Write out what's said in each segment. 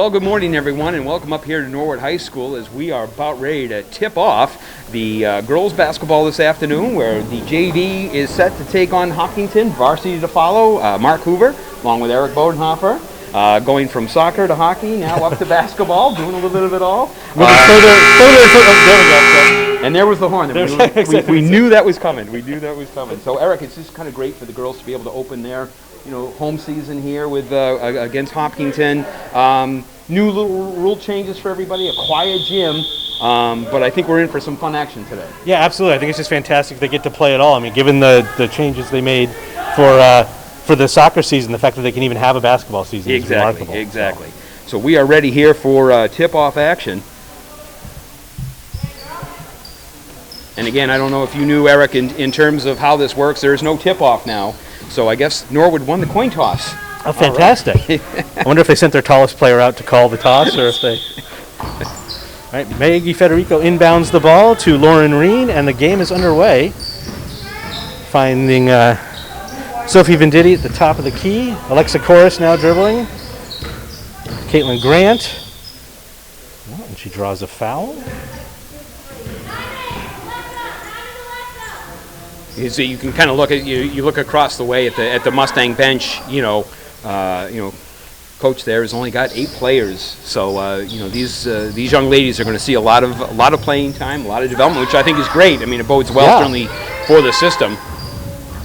Well, good morning, everyone, and welcome up here to Norwood High School as we are about ready to tip off the girls' basketball this afternoon, where the JV is set to take on Hopkinton, varsity to follow. Mark Hoover, along with Eric Bodenhofer, going from soccer to hockey, now up to basketball, doing a little bit of it all. And there was the horn. We knew that was coming. We knew that was coming. So, Eric, it's just kind of great for the girls to be able to open their home season here with against Hopkinton. New little rule changes for everybody, a quiet gym, but I think we're in for some fun action today. Yeah, absolutely. I think it's just fantastic they get to play it all. I mean, given the changes they made for the soccer season, the fact that they can even have a basketball season is remarkable. Exactly. So we are ready here for tip-off action. And again, I don't know if you knew, Eric, in terms of how this works, there is no tip-off now. So I guess Norwood won the coin toss. Oh, fantastic. Right. I wonder if they sent their tallest player out to call the toss or if they... All right, Maggie Federico inbounds the ball to Lauren Reen, and the game is underway. Finding Sophie Venditti at the top of the key. Alexa Corus now dribbling. Caitlin Grant. Oh, and she draws a foul. So you can kind of look at you look across the way at the Mustang bench. Coach there has only got 8 players. So these young ladies are going to see a lot of playing time, a lot of development, which I think is great. I mean, it bodes well certainly for the system.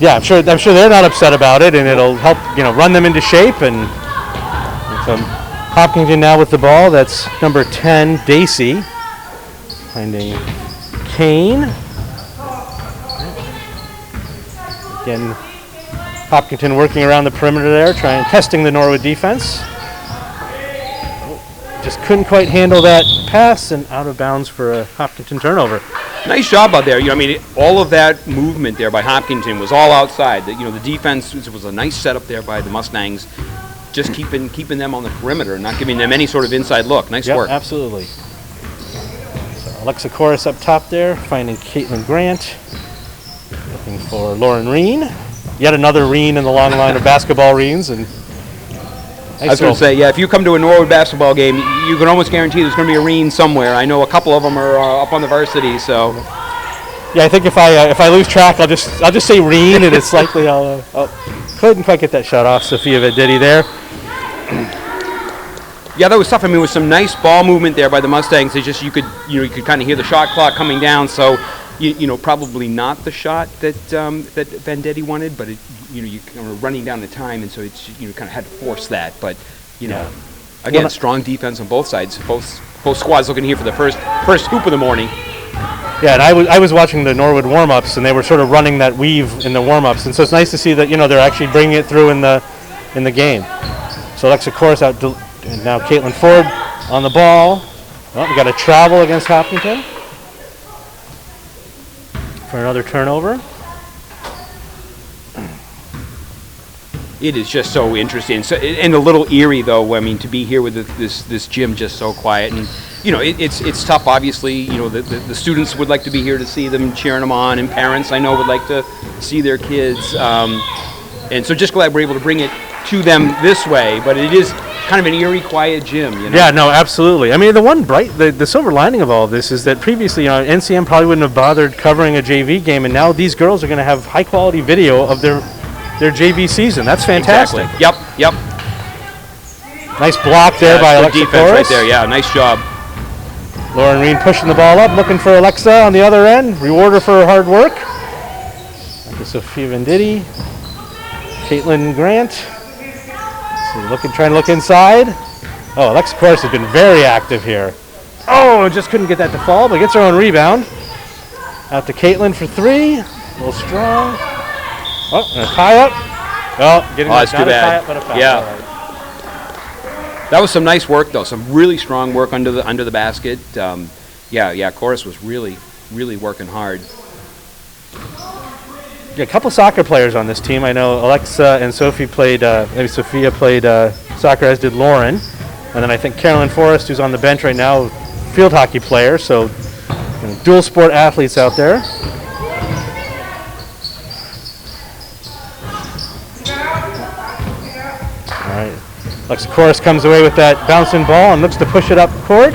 Yeah, I'm sure they're not upset about it, and it'll help run them into shape. And so Hopkinton now with the ball. That's number 10, Daisy, finding Kane. Again, Hopkinton working around the perimeter there, testing the Norwood defense. Just couldn't quite handle that pass, and out of bounds for a Hopkinton turnover. Nice job out there. All of that movement there by Hopkinton was all outside. The defense was a nice setup there by the Mustangs, just keeping them on the perimeter, not giving them any sort of inside look. Nice work. Absolutely. So Alexa Corus up top there, finding Caitlin Grant. Looking for Lauren Reen. Yet another Reen in the long line of basketball Reens. And I was going to say, if you come to a Norwood basketball game, you can almost guarantee there's going to be a Reen somewhere. I know a couple of them are up on the varsity, so. Yeah, I think if I lose track, I'll just say Reen, and it's likely I'll couldn't quite get that shot off. Sophia Venditti there. Yeah, that was tough. I mean, with some nice ball movement there by the Mustangs. It's just you could kind of hear the shot clock coming down. So. Probably not the shot that Venditti wanted, but you kind of running down the time, and so it's kind of had to force that. But again, strong defense on both sides. Both squads looking here for the first hoop of the morning. Yeah, and I was watching the Norwood warm-ups, and they were sort of running that weave in the warm-ups, and so it's nice to see that they're actually bringing it through in the game. So Alexa Corus out, and now Caitlin Ford on the ball. Oh, we got a travel against Hopkinton. For another turnover. It is just so interesting, and a little eerie, though. I mean, to be here with this gym just so quiet, and it's tough. Obviously, the students would like to be here to see them, cheering them on, and parents I know would like to see their kids, and so just glad we're able to bring it to them this way. But it is kind of an eerie, quiet gym. Yeah, no, absolutely. I mean, the silver lining of all of this is that previously, NCM probably wouldn't have bothered covering a JV game, and now these girls are going to have high-quality video of their JV season. That's fantastic. Exactly. Yep. Nice block there by Alexa defense Corus. Right there. Yeah, nice job. Lauren Reen pushing the ball up, looking for Alexa on the other end. Reward her for her hard work. Back to Sophia Venditti. Caitlin Grant. Trying to look inside. Oh, Alexa Corus has been very active here. Oh, just couldn't get that to fall, but gets her own rebound. Out to Caitlin for 3. A little strong. Oh, and a tie-up. Oh, getting that's too bad. Tie-up, but a foul. Yeah. Right. That was some nice work, though. Some really strong work under the basket. Corus was really, really working hard. Yeah, a couple soccer players on this team. I know Alexa and Sophie played, maybe Sophia played soccer, as did Lauren. And then I think Carolyn Forrest, who's on the bench right now, field hockey player. So dual sport athletes out there. All right. Lexicurus comes away with that bouncing ball and looks to push it up court.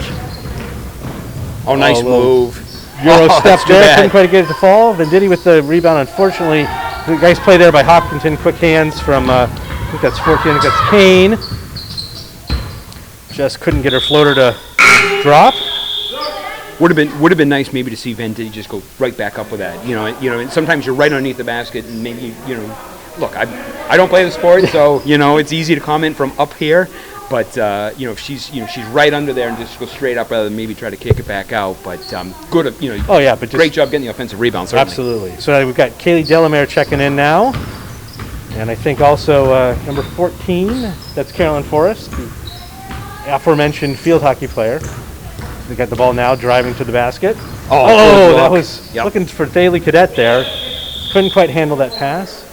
Oh, nice move. Euro step that's too there, bad. couldn't quite get it to fall. Venditti with the rebound, unfortunately. The nice play there by Hopkinton, quick hands from, I think that's 14, I think that's Kane. Just couldn't get her floater to drop. Would have been nice maybe to see Venditti just go right back up with that. And sometimes you're right underneath the basket, and maybe look, I don't play the sport, so it's easy to comment from up here. But if she's right under there and just go straight up rather than maybe try to kick it back out. But good, Oh yeah, but great job getting the offensive rebound. Certainly. Absolutely. So we've got Kaylee Delamere checking in now, and I think also number 14. That's Carolyn Forrest, the aforementioned field hockey player. They got the ball now, driving to the basket. Oh, that was looking for Thalie Cadet there. Couldn't quite handle that pass.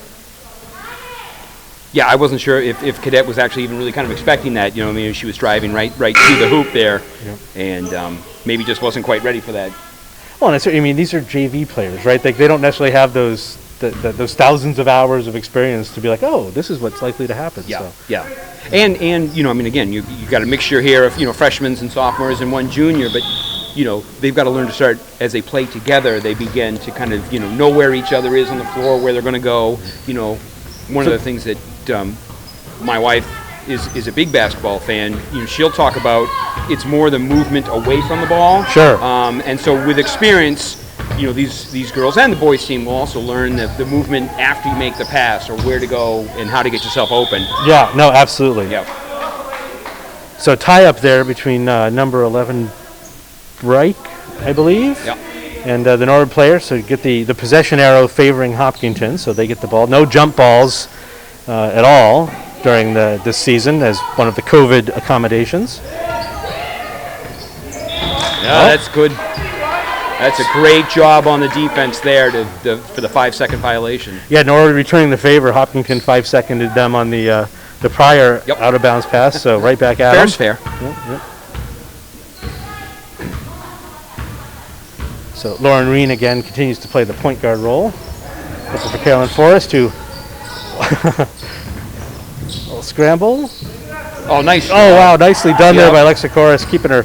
Yeah, I wasn't sure if Cadet was actually even really kind of expecting that. Maybe she was driving right to the hoop there, and maybe just wasn't quite ready for that. Well, I mean, these are JV players, right? They don't necessarily have those thousands of hours of experience to be like, oh, this is what's likely to happen. Yeah, yeah. And again, you got a mixture here of freshmen and sophomores and one junior, but they've got to learn to start as they play together. They begin to kind of know where each other is on the floor, where they're going to go. One of the things that my wife is a big basketball fan. She'll talk about it's more the movement away from the ball. Sure. And so with experience, these girls and the boys team will also learn the movement after you make the pass, or where to go and how to get yourself open. Yeah. No. Absolutely. Yeah. So tie up there between number 11 Reich, I believe. Yeah. And the Norwood player, so you get the possession arrow favoring Hopkinton, so they get the ball. No jump balls at all during this season as one of the COVID accommodations. Yeah, that's good. That's a great job on the defense there for the 5-second violation. Yeah, Norwood returning the favor. Hopkinton 5-seconded them on the prior out-of-bounds pass, so right back at them. Fair's fair. Yep. So Lauren Reen again continues to play the point guard role. This is for Carolyn Forrest, who little scramble. Oh, nice. Oh, wow, nicely done there by Lexicurus, keeping her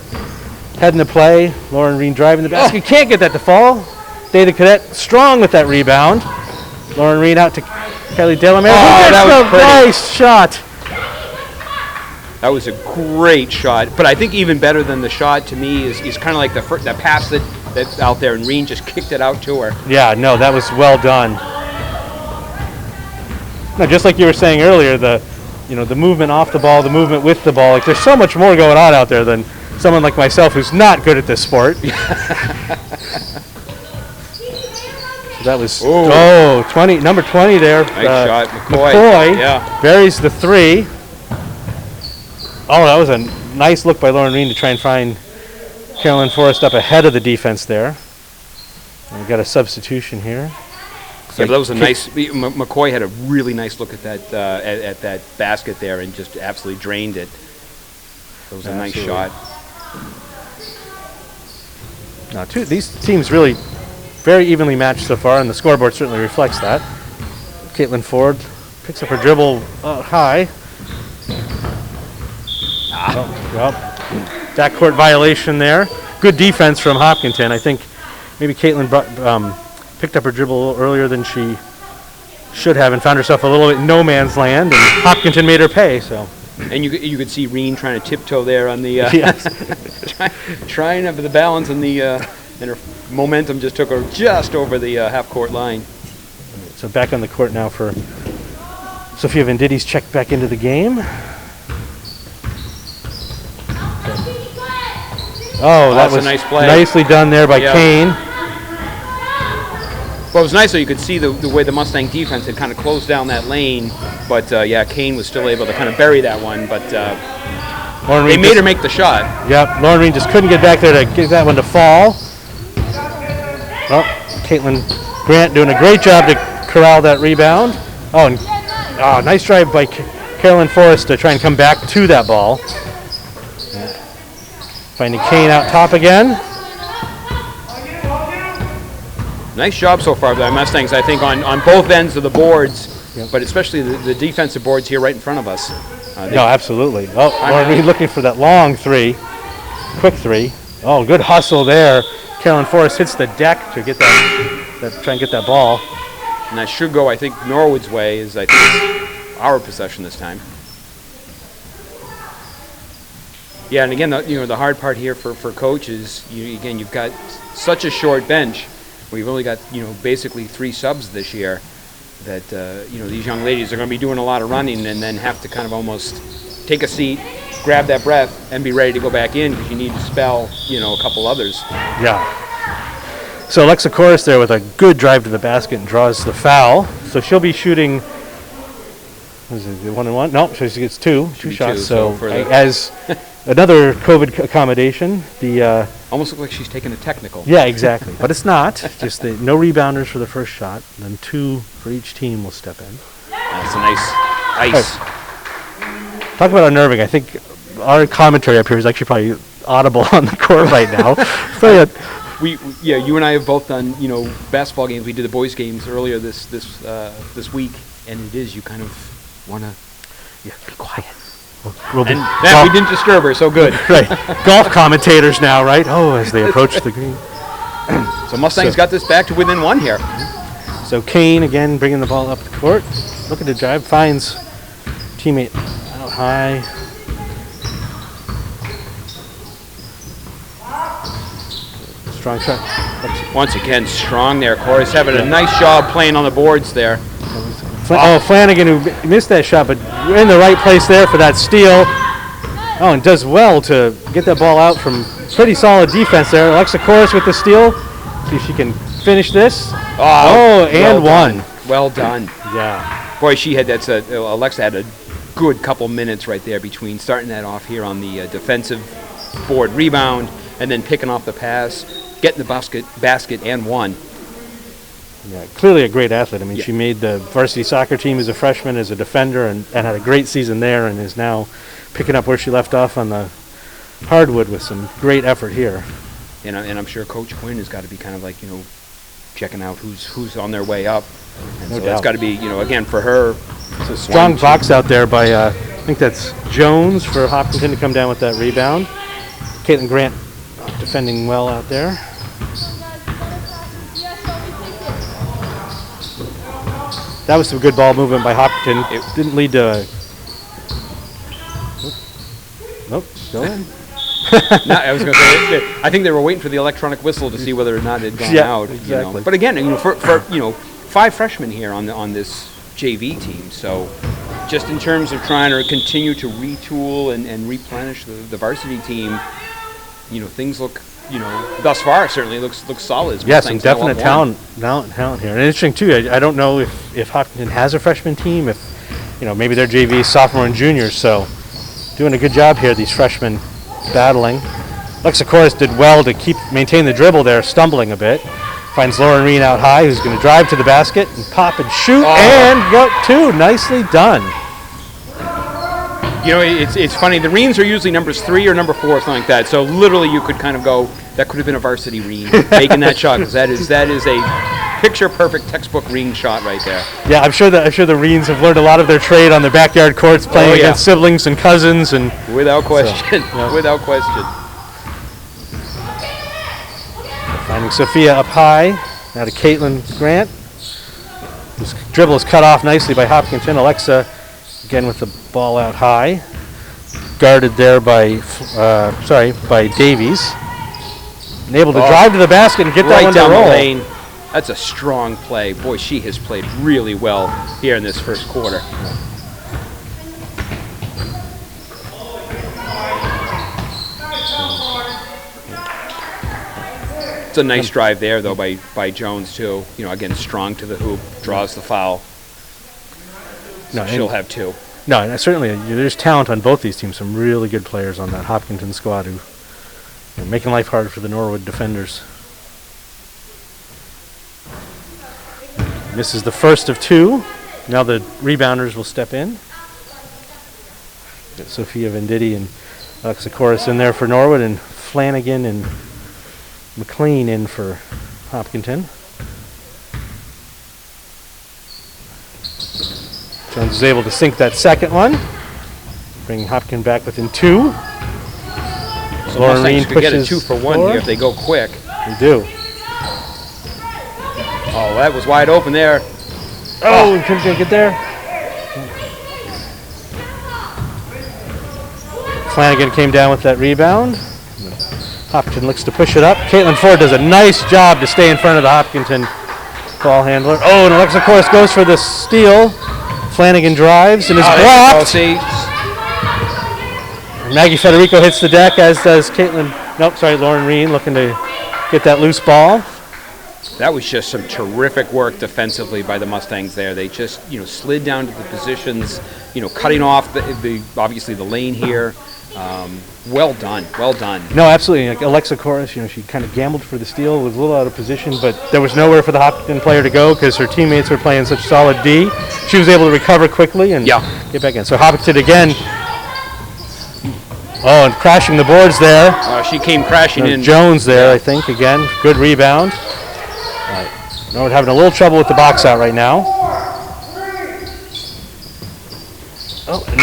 head in the play. Lauren Reen driving the basket. Can't get that to fall. Thalie Cadet strong with that rebound. Lauren Reen out to Kelly Delamere. Oh, that was pretty. Nice shot. That was a great shot. But I think even better than the shot to me is kind of like the pass that's out there, and Reen just kicked it out to her. Yeah, no, that was well done. No, just like you were saying earlier, the movement off the ball, the movement with the ball. Like, there's so much more going on out there than someone like myself who's not good at this sport. So that was 20, number 20 there. Nice shot, McCoy buries the three. Oh, that was a nice look by Lauren Reen to try and find Carolyn Forrest up ahead of the defense there. And we've got a substitution here. Yeah, but that was a nice. McCoy had a really nice look at that at that basket there and just absolutely drained it. That was a nice shot. Now, these teams really very evenly matched so far, and the scoreboard certainly reflects that. Caitlin Ford picks up her dribble high. Backcourt violation there. Good defense from Hopkinton. I think maybe Caitlin picked up her dribble a little earlier than she should have and found herself a little bit in no man's land, and Hopkinton made her pay. So. And you could see Reen trying to tiptoe there on the trying up the balance, and and her momentum just took her just over the half-court line. So back on the court now for Sophia Venditti's checked back into the game. Oh, that was a nice play. Nicely done there by Kane. Well, it was nice, though. You could see the way the Mustang defense had kind of closed down that lane. But, Kane was still able to kind of bury that one. But they made her make the shot. Yep, Lauren Reen just couldn't get back there to get that one to fall. Oh, Caitlin Grant doing a great job to corral that rebound. Oh, and nice drive by Carolyn Forrest to try and come back to that ball. Finding Kane out top again. Nice job so far by the Mustangs, I think, on both ends of the boards, but especially the defensive boards here right in front of us. No, absolutely. Oh, Lauren Reed looking for that long three. Quick three. Oh, good hustle there. Carolyn Forrest hits the deck to get try and get that ball. And that should go, I think, Norwood's way, is I think our possession this time. Yeah, and again, the hard part here for Coach is, you've got such a short bench. We've only got, basically 3 subs this year that, these young ladies are going to be doing a lot of running and then have to kind of almost take a seat, grab that breath, and be ready to go back in because you need to spell, a couple others. Yeah. So Alexa Corus there with a good drive to the basket and draws the foul. So she'll be shooting, is it 1-1? No, she gets two shots. So as another COVID accommodation, the almost looks like she's taking a technical. Yeah, exactly. But it's not. Just no rebounders for the first shot. Then 2 for each team will step in. That's a nice ice. Right. Talk about unnerving. I think our commentary up here is actually probably audible on the court right now. So you and I have both done basketball games. We did the boys games earlier this week, and it is, you kind of want to be quiet. We didn't disturb her, so good. Right. Golf commentators now, right? Oh, as they approach the green. So Mustangs got this back to within 1 here. So Kane again bringing the ball up the court. Looking to drive, finds teammate out high. Strong shot. Once again, strong there. Corus having a nice job playing on the boards there. Flanagan, who missed that shot, but in the right place there for that steal. Oh, and does well to get that ball out from pretty solid defense there. Alexa Corus with the steal. See if she can finish this. Oh, and one. Well done. Yeah. Boy, she had Alexa had a good couple minutes right there between starting that off here on the defensive board rebound and then picking off the pass, getting the basket and one. Yeah, clearly a great athlete. I mean, she made the varsity soccer team as a freshman, as a defender, and had a great season there, and is now picking up where she left off on the hardwood with some great effort here. And I'm sure Coach Quinn has got to be kind of like, checking out who's on their way up. And no so doubt. That's got to be, again, for her. It's a strong box out there by, I think that's Jones for Hopkinton to come down with that rebound. Caitlin Grant defending well out there. That was some good ball movement by Hopkinton. It didn't lead to... Nope, go ahead. No, I was going to say, I think they were waiting for the electronic whistle to see whether or not it had gone out. Exactly. But again, for 5 freshmen here on this JV team, so just in terms of trying to continue to retool and replenish the varsity team, things look, thus far certainly looks solid. Yeah, some definite talent here. And interesting too, I don't know if Hopkinton has a freshman team, if maybe they're JV sophomore and juniors, so doing a good job here, these freshmen battling. Alexa Corus did well to maintain the dribble there, stumbling a bit. Finds Lauren Reen out high, who's going to drive to the basket and pop and shoot, and got 2. Nicely done. It's funny. The Reens are usually numbers 3 or number 4, something like that. So literally, you could kind of go, that could have been a varsity Reen making that shot, because that is a picture-perfect textbook Reen shot right there. Yeah, I'm sure the Reens have learned a lot of their trade on their backyard courts, playing against siblings and cousins, and without question, without question. Finding Sophia up high, now to Caitlin Grant. This dribble is cut off nicely by Hopkinton. Alexa again with the ball out high, guarded there by Davies, and able to drive to the basket and get that one down to roll. The lane. That's a strong play. Boy, she has played really well here in this first quarter. It's a nice drive there, though, by Jones, too. Again, strong to the hoop, draws the foul. So she'll have 2. No, and certainly there's talent on both these teams. Some really good players on that Hopkinton squad who are making life hard for the Norwood defenders. This is the first of 2. Now the rebounders will step in. Got Sophia Venditti and Alexa Corus in there for Norwood, and Flanagan and McLean in for Hopkinton. Jones is able to sink that second one. bringing Hopkins back within 2. So Lauren Mustangs Reen could get a pushes 2-for-1 forward. here if they go quick. They do. Oh, that was wide open there. Oh, we couldn't get there. Flanagan came down with that rebound. Hopkinton looks to push it up. Caitlin Ford does a nice job to stay in front of the Hopkinton ball handler. Oh, and Alexa Corus goes for the steal. Flanagan drives and is blocked. See, Maggie Federico hits the deck, as does Lauren Reen looking to get that loose ball. that was just some terrific work defensively by the Mustangs there. They just, slid down to the positions, cutting off the obviously the lane here. Well done. No, absolutely. Like Alexa Corus, she kind of gambled for the steal, was a little out of position, but there was nowhere for the Hopkinton player to go because her teammates were playing such solid D. She was able to recover quickly and get back in. So Hopkinton again. Oh, and crashing the boards there. She came crashing in. Jones there, I think, again. Good rebound. All right. Norwood having a little trouble with the box out right now. Oh, and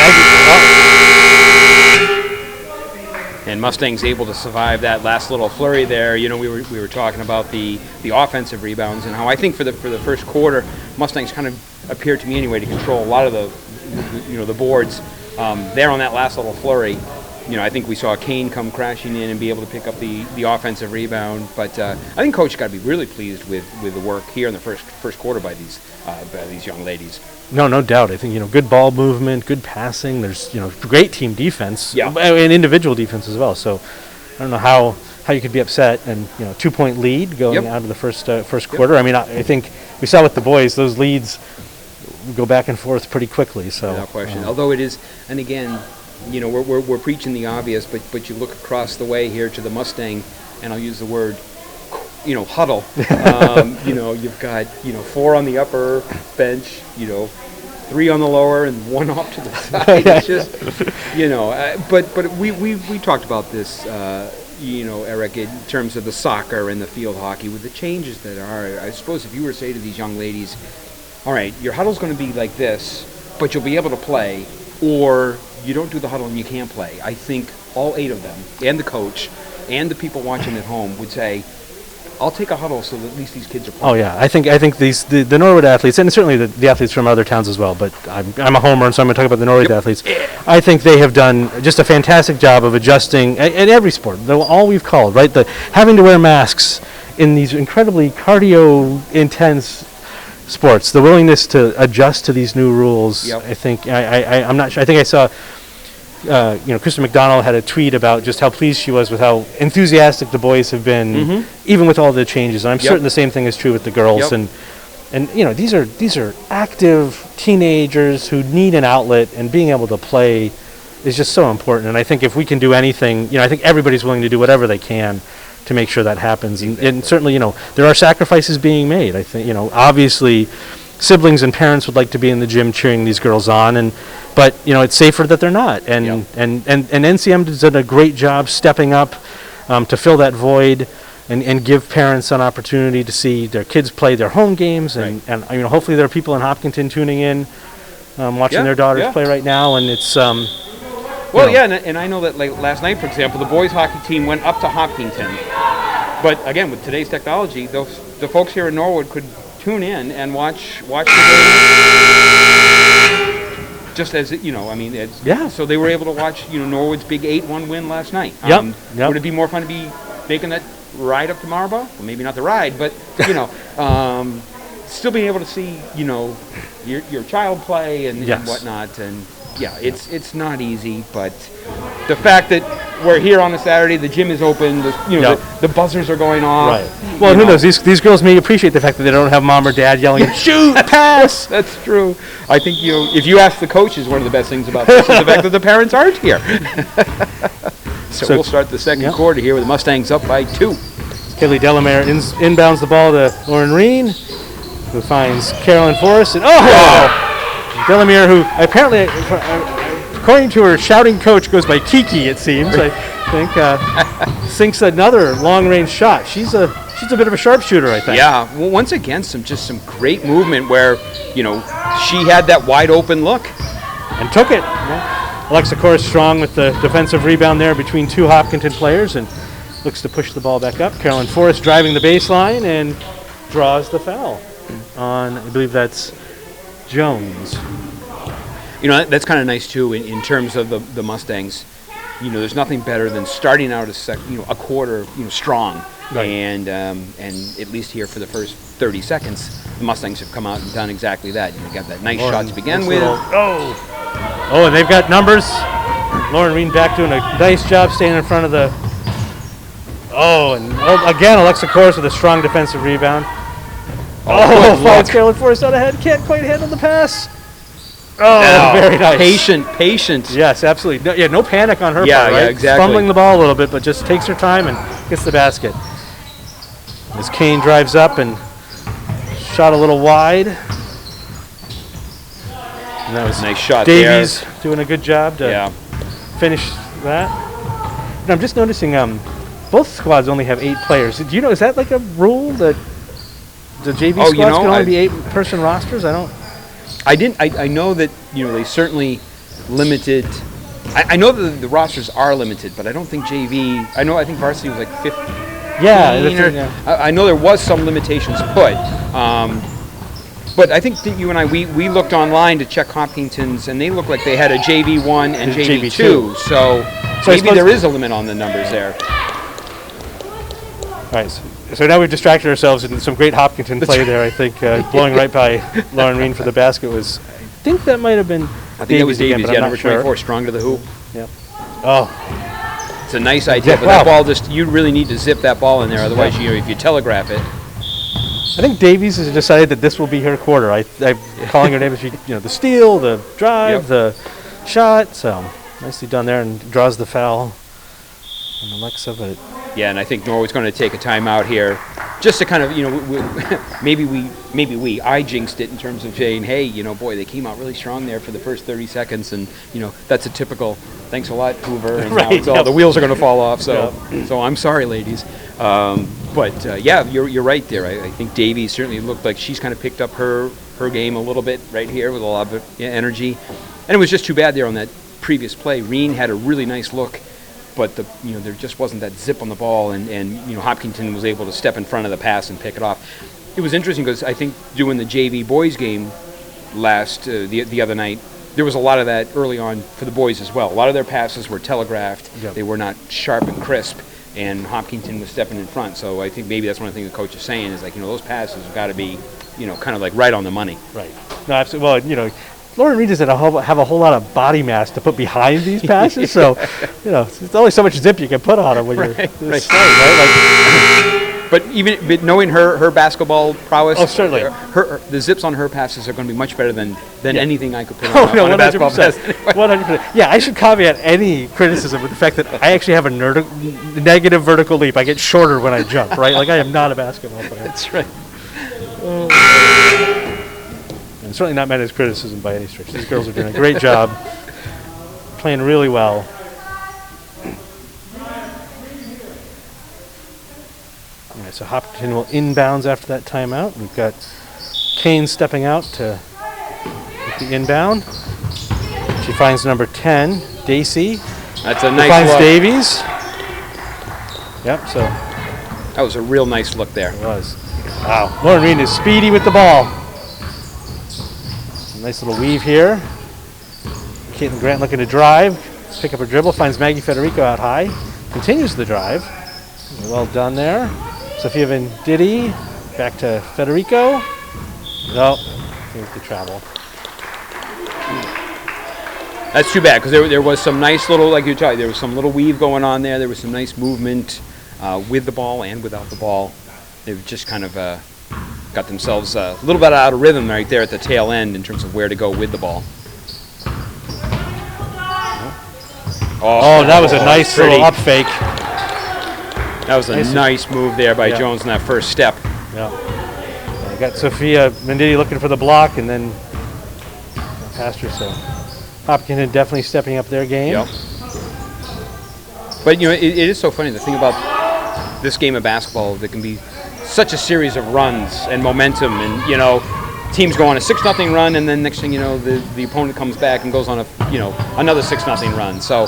And Mustangs able to survive that last little flurry there. We were talking about the offensive rebounds and how I think for the first quarter, Mustangs kind of appeared to me anyway to control a lot of the boards. There on that last little flurry, I think we saw Kane come crashing in and be able to pick up the offensive rebound. But I think Coach got to be really pleased with the work here in the first quarter by these young ladies. No doubt. I think good ball movement, good passing. There's great team defense, and individual defense as well. So I don't know how you could be upset and 2-point lead going out of the first quarter. I mean, I think we saw with the boys those leads go back and forth pretty quickly. So without question. Although it is, and again, we're preaching the obvious, but you look across the way here to the Mustang, and I'll use the word, huddle. You've got 4 on the upper bench, 3 on the lower, and 1 off to the side. It's just, but we talked about this, Eric, in terms of the soccer and the field hockey with the changes that are. I suppose if you were to say to these young ladies, all right, your huddle's going to be like this, but you'll be able to play, or you don't do the huddle and you can't play. I think all 8 of them, and the coach, and the people watching at home would say, I'll take a huddle so that at least these kids are playing. Oh yeah, I think the Norwood athletes, and certainly the athletes from other towns as well, but I'm a homer, and so I'm going to talk about the Norwood athletes. I think they have done just a fantastic job of adjusting at every sport, all we've called, right? Having to wear masks in these incredibly cardio-intense sports, the willingness to adjust to these new rules. I think I'm not sure. I think I saw Kristen McDonald had a tweet about just how pleased she was with how enthusiastic the boys have been, even with all the changes. And I'm certain the same thing is true with the girls. And these are active teenagers who need an outlet, and being able to play is just so important. And I think if we can do anything, I think everybody's willing to do whatever they can to make sure that happens. And certainly, there are sacrifices being made. I think, obviously siblings and parents would like to be in the gym cheering these girls on, but it's safer that they're not. And NCM has done a great job stepping up to fill that void and give parents an opportunity to see their kids play their home games. And hopefully there are people in Hopkinton tuning in, watching their daughters play right now. And it's and I know that last night, for example, the boys hockey team went up to Hopkinton. But again, with today's technology, the folks here in Norwood could tune in and watch the game. Just as so they were able to watch Norwood's big 8-1 win last night. Would it be more fun to be making that ride up to Marlborough? Well, maybe not the ride, but still being able to see your child play and whatnot. And it's not easy, but the fact that we're here on a Saturday, the gym is open, the buzzers are going off. Right. Well, who knows? These girls may appreciate the fact that they don't have mom or dad yelling, shoot, pass. That's true. I think if you ask the coaches, one of the best things about this is the fact that the parents aren't here. So we'll start the second quarter here with the Mustangs up by 2. Kaylee Delamere inbounds the ball to Lauren Reen, who finds Carolyn Forrest. And Delamere, who apparently, according to her shouting coach, goes by Kiki, it seems. I think sinks another long-range shot. She's a bit of a sharpshooter, I think. Yeah. Well, once again, some great movement where she had that wide open look and took it. Alexa Kors strong with the defensive rebound there between two Hopkinton players and looks to push the ball back up. Carolyn Forrest driving the baseline and draws the foul on, I believe that's Jones. That's kind of nice too in terms of the Mustangs. There's nothing better than starting out a quarter, strong, right. And at least here for the first 30 seconds, the Mustangs have come out and done exactly that. Got that nice shot to begin with. And they've got numbers. Lauren Reed back doing a nice job staying in front of the. Again, Alexa Kors with a strong defensive rebound. Finds Carolyn Forrest out ahead. Can't quite handle the pass. Very nice. Patient. Yes, absolutely. No panic on her part, right? Yeah, exactly. Fumbling the ball a little bit, but just takes her time and gets the basket. As Kane drives up and shot a little wide. And that was nice shot Davies doing a good job to finish that. And I'm just noticing both squads only have 8 players. Do you know, is that like a rule that the JV squads can only be 8-person rosters? I know that they certainly limited. I know that the rosters are limited, but I don't think JV. I think varsity was like 15. Yeah. I know there was some limitations put, but I think that you and I we looked online to check Hopkinton's, and they look like they had a JV1 and JV2. So maybe there is a limit on the numbers there. All right. So now we've distracted ourselves in some great Hopkinton play there. I think blowing right by Lauren Reed for the basket was. I think that might have been. I think it was Davies. Again, number 24, strong to the hoop. Yep. It's a nice idea, but that ball you really need to zip that ball in there. Otherwise, if you telegraph it. I think Davies has decided that this will be her quarter. I'm calling her name as the steal, the drive, the shot. So nicely done there, and draws the foul on Alexa, but. Yeah, and I think Norway's going to take a timeout here, just to kind of, maybe I jinxed it in terms of saying, hey, boy, they came out really strong there for the first 30 seconds, and that's a typical, thanks a lot, Hoover, and now the wheels are going to fall off. So I'm sorry, ladies, but you're right there. I think Davies certainly looked like she's kind of picked up her game a little bit right here with a lot of energy, and it was just too bad there on that previous play. Reen had a really nice look. But there just wasn't that zip on the ball, and Hopkinton was able to step in front of the pass and pick it off. It was interesting because I think doing the JV boys game the other night, there was a lot of that early on for the boys as well. A lot of their passes were telegraphed; they were not sharp and crisp, and Hopkinton was stepping in front. So I think maybe that's one of the things the coach is saying is those passes have got to be kind of like right on the money. Right. No, absolutely. Well, Lauren Reed doesn't have a whole lot of body mass to put behind these passes, so it's only so much zip you can put on them when you're right? But knowing her basketball prowess, certainly, the zips on her passes are going to be much better than anything I could put on a basketball pass. 100%. Yeah, I should caveat any criticism with the fact that I actually have a negative vertical leap. I get shorter when I jump, right? Like I am not a basketball player. That's right. And certainly not meant as criticism by any stretch. These girls are doing a great job, playing really well. All right, so Hopkinton will inbounds after that timeout. We've got Kane stepping out to get the inbound. She finds number 10, Dacey. That's a nice finds look. Davies. Yep, so. That was a real nice look there. It was. Wow. Lauren Reed is speedy with the ball. Nice little weave here. Caitlin Grant looking to drive. Pick up her dribble. Finds Maggie Federico out high. Continues the drive. Well done there. Sophia Venditti. Back to Federico. No. Here's the travel. That's too bad because there was some nice little, like you were talking, there was some little weave going on there. There was some nice movement with the ball and without the ball. They just kind of got themselves a little bit out of rhythm right there at the tail end in terms of where to go with the ball. That was a nice little up fake. That was a nice move there by Jones in that first step. Yeah. Got Sophia Menditti looking for the block and then past her. So Hopkinton definitely stepping up their game. Yep. But it is so funny. The thing about this game of basketball, there can be such a series of runs and momentum, and teams go on a 6-0 run, and then next thing you know, the opponent comes back and goes on another 6-0 run. So,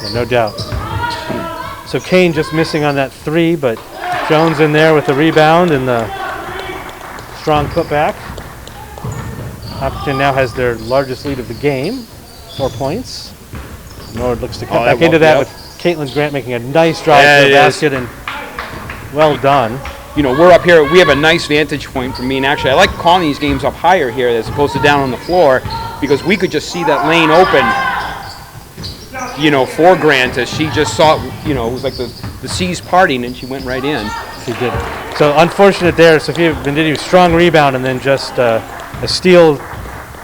yeah, no doubt. So Kane just missing on that 3, but Jones in there with the rebound and the strong putback. Hopkinton now has their largest lead of the game, 4 points. Norwood looks to cut back into that with Caitlin Grant making a nice drive to the basket, and well done. We're up here. We have a nice vantage point from me, and actually I like calling these games up higher here as opposed to down on the floor, because we could just see that lane open, for Grant as she just saw it. It was like the seas parting, and she went right in. She did. So unfortunate there. Sophia Venditti, strong rebound, and then just a steal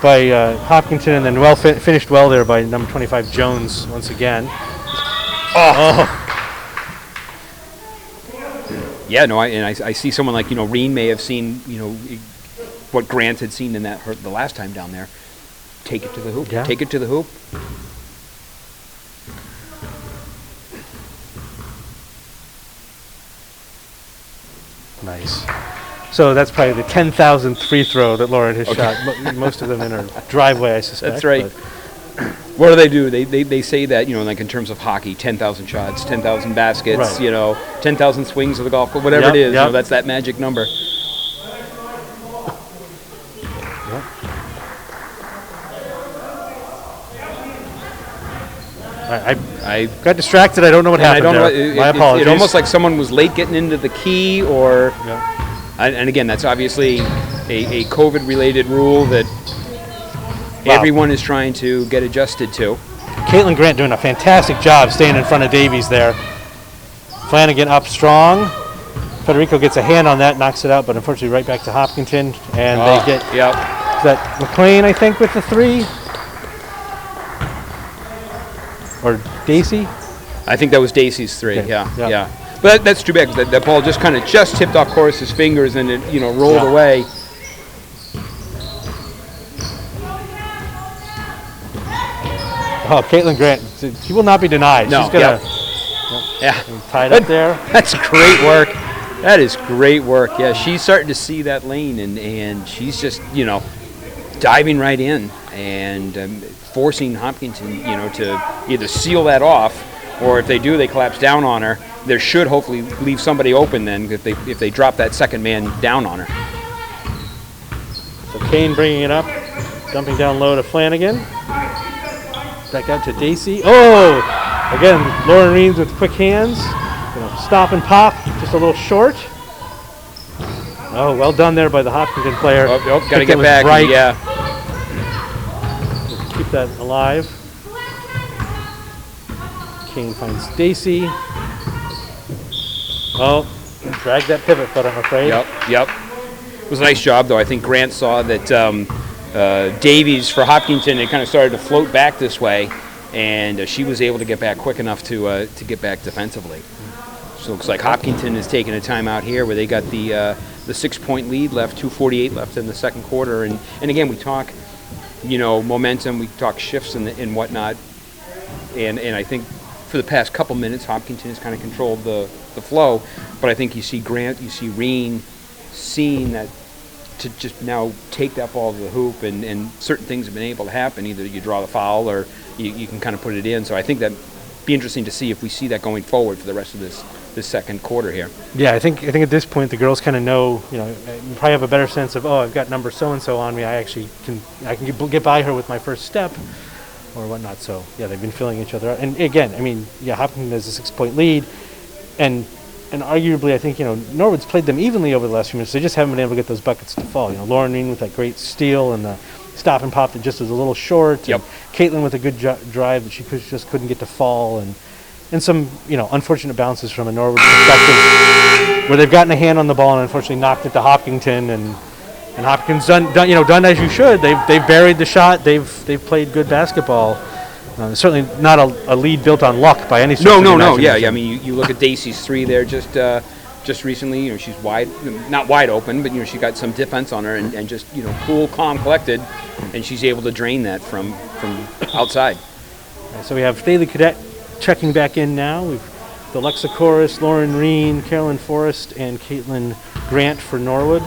by Hopkinton, and then finished well there by number 25 Jones once again. Yeah, no, I see someone like Reen may have seen what Grant had seen in the last time down there. Take it to the hoop. Yeah. Take it to the hoop. Nice. So that's probably the 10,000th free throw that Lauren has shot. Most of them in her driveway, I suspect. That's right. What do? They say that, like in terms of hockey, 10,000 shots, 10,000 baskets, right. 10,000 swings of the golf ball, whatever it is, that's that magic number. Yep. I got distracted. I don't know what happened there. My apologies. It's almost like someone was late getting into the key, or... Yeah. And again, that's obviously a COVID-related rule that everyone is trying to get adjusted to. Caitlin Grant doing a fantastic job staying in front of Davies there. Flanagan up strong. Federico gets a hand on that, knocks it out, but unfortunately right back to Hopkinton. And they get is that McLean, I think, with the 3? Or Dacey? I think that was Dacey's 3, okay. yeah. But that's too bad, because that ball just kind of tipped off Corus's fingers, and it rolled away. Oh, Caitlin Grant, she will not be denied. No, she's gonna tied up there. That's great work. That is great work. Yeah, she's starting to see that lane, and she's just diving right in and forcing Hopkinton to either seal that off, or if they do, they collapse down on her. There should hopefully leave somebody open then if they drop that second man down on her. So Kane bringing it up, dumping down low to Flanagan. Back out to Dacey. Oh! Again, Lauren Reams with quick hands. Stop and pop, just a little short. Oh, well done there by the Hopkinton player. Got to get back. Right. Yeah. Keep that alive. Kane finds Dacey. Oh, drag that pivot foot, I'm afraid. Yep. It was a nice job, though. I think Grant saw that Davies for Hopkinton, it kind of started to float back this way, and she was able to get back quick enough to get back defensively. So it looks like Hopkinton is taking a timeout here, where they got the 6-point lead left, 2:48 left in the second quarter, and again we talk, momentum, we talk shifts and whatnot, and I think for the past couple minutes Hopkinton has kind of controlled the flow, but I think you see Grant, you see Reen seeing that to just now take that ball to the hoop, and certain things have been able to happen. Either you draw the foul or you can kind of put it in. So I think that'd be interesting to see if we see that going forward for the rest of this second quarter here. Yeah, I think at this point the girls kind of know, you probably have a better sense of, I've got number so-and-so on me. I can get by her with my first step or whatnot. So yeah, they've been filling each other out. And again, Hopkinton has a 6-point lead, and arguably, I think, Norwood's played them evenly over the last few minutes. They just haven't been able to get those buckets to fall. Lauren Reen with that great steal and the stop and pop that just was a little short. Yep. And Caitlin with a good drive that she just couldn't get to fall. And some, unfortunate bounces from a Norwood perspective where they've gotten a hand on the ball and unfortunately knocked it to Hopkinton. And Hopkinton's done as you should. They've buried the shot. They've played good basketball. Certainly not a lead built on luck by any stretch of imagination. Yeah. You look at Dacey's 3 there just recently. She's not wide open, but she got some defense on her and just cool, calm, collected, and she's able to drain that from outside. Right, so we have Thalie Cadet checking back in now. We've Alexa Chorus, Lauren Reen, Carolyn Forrest, and Caitlin Grant for Norwood.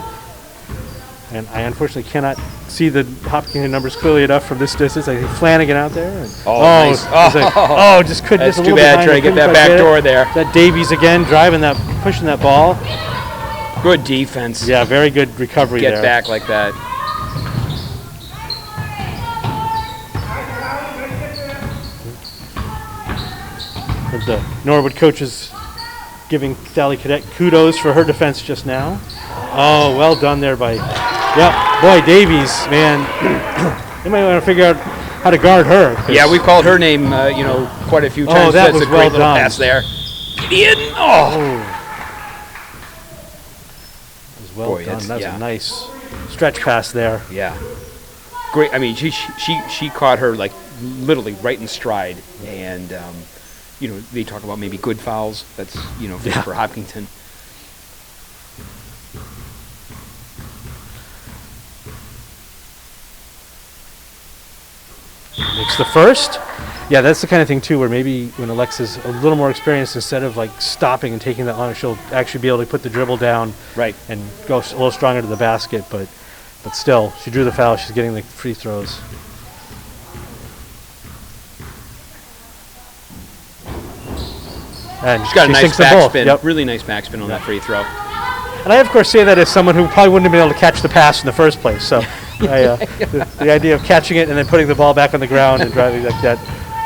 And I unfortunately cannot see the Hopkinton numbers clearly enough from this distance. I think Flanagan out there. And Nice. Just couldn't. That's just a too little bad behind, trying to get couldn't that quite back get it. door there. That Davies again, pushing that ball. Good defense. Yeah, very good recovery Get there. back like that. With the Norwood coaches giving Sally Cadet kudos for her defense just now. Oh, well done there by, boy, Davies, man. You might want to figure out how to guard her. Yeah, we've called her name, quite a few times. that That's was a great well little done. pass there. Get in. Oh. That was well Boy, done. That's yeah. a nice stretch pass there. Yeah. Great. I mean, she caught her like literally right in stride, and they talk about maybe good fouls. That's for Hopkinton. Makes the first. Yeah, that's the kind of thing too, where maybe when Alexa's a little more experienced, instead of like stopping and taking that long, she'll actually be able to put the dribble down, Right. and go a little stronger to the basket. But still, she drew the foul. She's getting the free throws. And She's got a she nice sinks them both. backspin. Yep. Really nice backspin on that free throw. And I, of course, say that as someone who probably wouldn't have been able to catch the pass in the first place. So the idea of catching it and then putting the ball back on the ground and driving like that.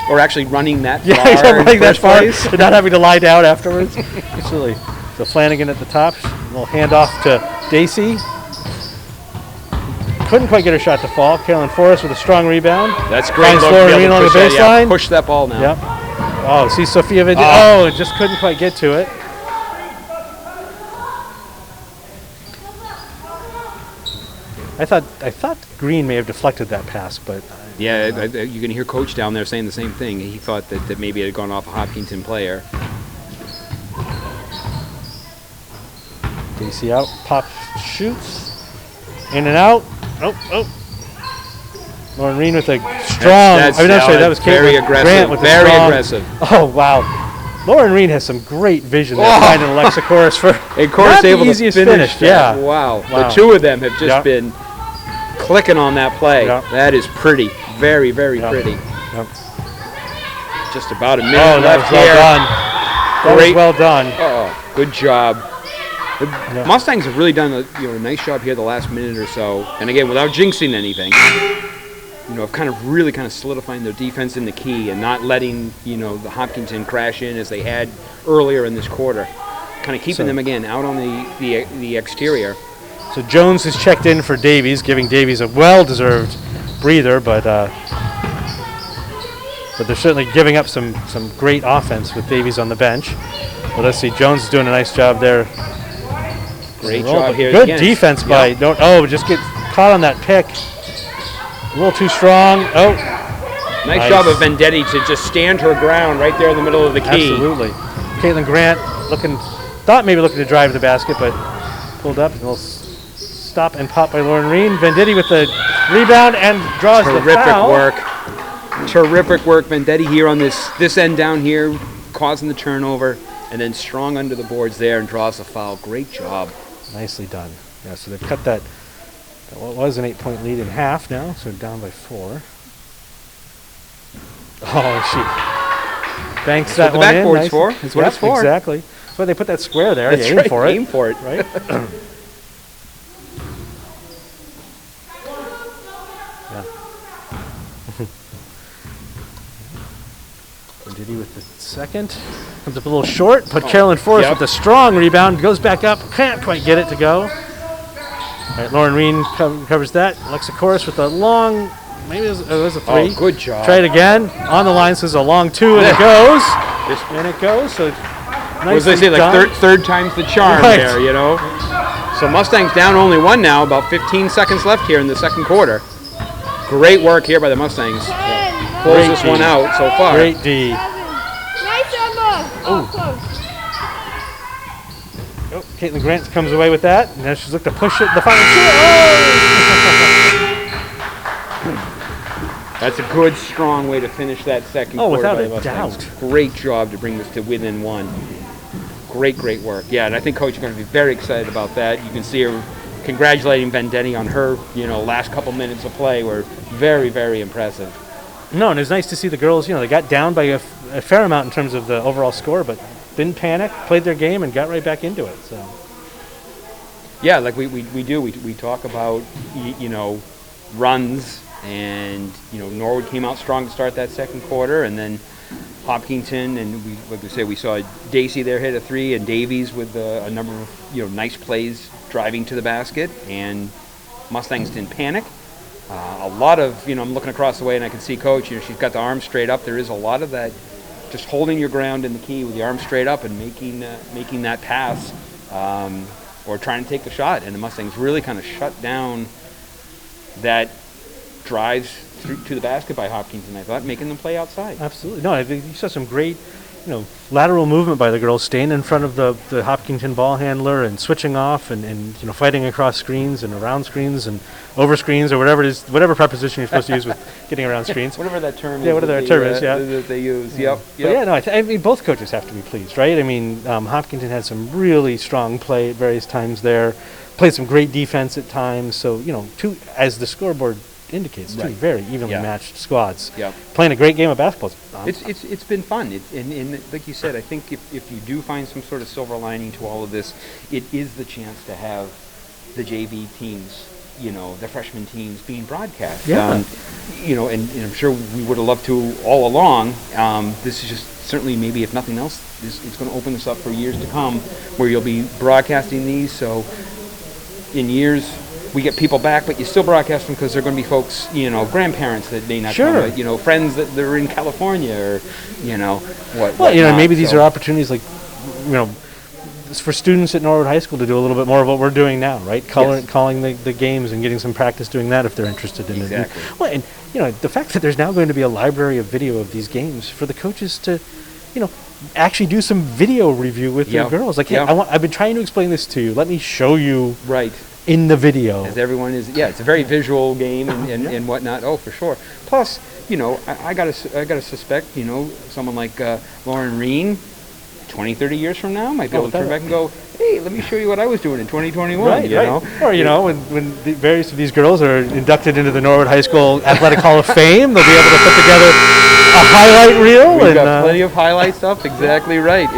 Or actually running that far. Yeah, in running the that first far place. and not having to lie down afterwards. Absolutely. So Flanagan at the top. A little handoff to Dacey. Couldn't quite get her shot to fall. Carolyn Forrest with a strong rebound. That's great. Finds Look, to be Laura able Reen to on the push that, baseline. push that ball now. Yep. Oh, see Sophia Vind. It just couldn't quite get to it. I thought Green may have deflected that pass, but Yeah, you can hear Coach down there saying the same thing. He thought that maybe it had gone off a Hopkinton player. Dacey out, pop, shoots, in and out. Oh. Lauren Reen with a strong. That was very Caitlin aggressive. Grant with a Very strong- aggressive. Oh wow. Lauren Reen has some great vision there, finding Alexa Chorus for And not Cora's the able to easiest finish that. Yeah. Wow. Wow. The two of them have just Yep. been clicking on that play. Yep. That is pretty. Very, very Yep. pretty. Yep. Just about a minute Oh, that left was well here. done. That was Great. well done. Oh, good job. The Yeah. Mustangs have really done a nice job here the last minute or so. And again, without jinxing anything, of kind of solidifying their defense in the key and not letting, the Hopkinton crash in as they had earlier in this quarter. Kind of keeping them again out on the exterior. So Jones is checked in for Davies, giving Davies a well-deserved breather, but they're certainly giving up some great offense with Davies on the bench. But let's see, Jones is doing a nice job there. Great job here. Good again. defense by just get caught on that pick. A little too strong. Oh, Nice job of Vendetti to just stand her ground right there in the middle of the key. absolutely. Caitlin Grant thought maybe looking to drive the basket, but pulled up. A little stop and pop by Lauren Reen. Vendetti with the rebound and draws the foul. Terrific work. Vendetti here on this end down here, causing the turnover, and then strong under the boards there and draws the foul. Great job. Nicely done. Yeah, so they've cut that what was an 8-point lead in half now, so down by 4. Oh, she banks that the one in. backboard's Nice. for. That's what it's for. Exactly. That's why they put that square there. That's You right. aim for it. Aim for it. Right? Yeah. Diddy with the second. Comes up a little short, but Carolyn Forrest with a strong rebound. Goes back up. Can't quite get it to go. All right, Lauren Reen covers that. Alexa Chorus with a long, maybe it was a 3. Oh, good job. Try it again. On the line says a long 2, and it goes. And it goes. So As they say, like third time's the charm there, So Mustangs down only 1 now, about 15 seconds left here in the second quarter. Great work here by the Mustangs. Close this one out so far. Great D. Nice, Emma. Oh, close. Oh, Caitlin Grant comes away with that. And now she's looking to push it. The final 2. Oh! That's a good, strong way to finish that second quarter. Without by a the Mustangs. doubt. Great job to bring this to within 1. Great work. Yeah, and I think Coach is going to be very excited about that. You can see her congratulating Vendetti on her, last couple minutes of play were very, very impressive. No, and it was nice to see the girls, they got down by a fair amount in terms of the overall score, but didn't panic, played their game, and got right back into it. So. Yeah, like we do. We talk about, runs, and, Norwood came out strong to start that second quarter, and then Hopkinton, and we saw Dacey there hit a 3, and Davies with a number of, nice plays driving to the basket, and Mustangs didn't panic. A lot of, I'm looking across the way and I can see Coach, she's got the arms straight up. There is a lot of that, just holding your ground in the key with the arms straight up and making that pass, or trying to take the shot. And the Mustangs really kind of shut down that drives through to the basket by Hopkinton, I thought, making them play outside. Absolutely. No, I think you saw some great, lateral movement by the girls, staying in front of the Hopkinton ball handler and switching off and fighting across screens and around screens and over screens or whatever it is, whatever preposition you're supposed to use with getting around screens. Whatever that term is. Yeah, whatever that term is, yeah. That they use, yep. But yeah, no, I mean, both coaches have to be pleased, right? I mean, Hopkinton had some really strong play at various times there, played some great defense at times, so, as the scoreboard indicates, two very evenly matched squads. Yep. Playing a great game of basketball. It's been fun. And like you said, I think if you do find some sort of silver lining to all of this, it is the chance to have the JV teams, the freshman teams being broadcast. Yeah. And I'm sure we would have loved to all along. This is just certainly, maybe if nothing else, it's going to open this up for years to come, where you'll be broadcasting these. So in years, we get people back, but you still broadcast them because they're going to be folks, grandparents that may not come, but, friends that are in California or, what. Well, maybe these are opportunities like, for students at Norwood High School to do a little bit more of what we're doing now, right? Calling the games and getting some practice doing that if they're interested in it. Well, and, the fact that there's now going to be a library of video of these games for the coaches to, actually do some video review with their girls. Like, hey, I've been trying to explain this to you. Let me show you. Right. In the video. As everyone is, it's a very visual game and whatnot. Oh, for sure. Plus, I gotta suspect, someone like Lauren Reen, 20, 30 years from now, might be able to turn back and go, hey, let me show you what I was doing in 2021. Right. Or, when the various of these girls are inducted into the Norwood High School Athletic Hall of Fame, they'll be able to put together a highlight reel. We've got plenty of highlight stuff. Exactly right.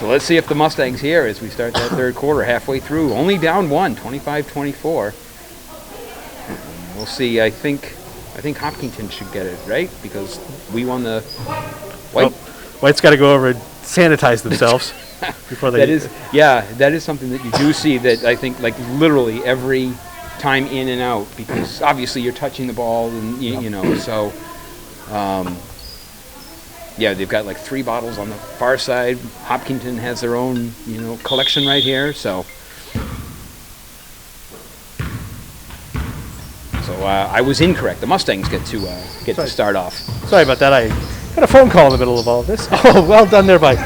So let's see if the Mustangs here, as we start that third quarter, halfway through, only down 25-24. We'll see. I think Hopkinton should get it, right? Because we won the White. Well, White's got to go over and sanitize themselves before they. That is something that you do see. That I think, like literally every time in and out, because obviously you're touching the ball, and so. They've got like 3 bottles on the far side. Hopkinton has their own, collection right here. So I was incorrect. The Mustangs get to start off. Sorry about that. I got a phone call in the middle of all of this. Oh, well done there by.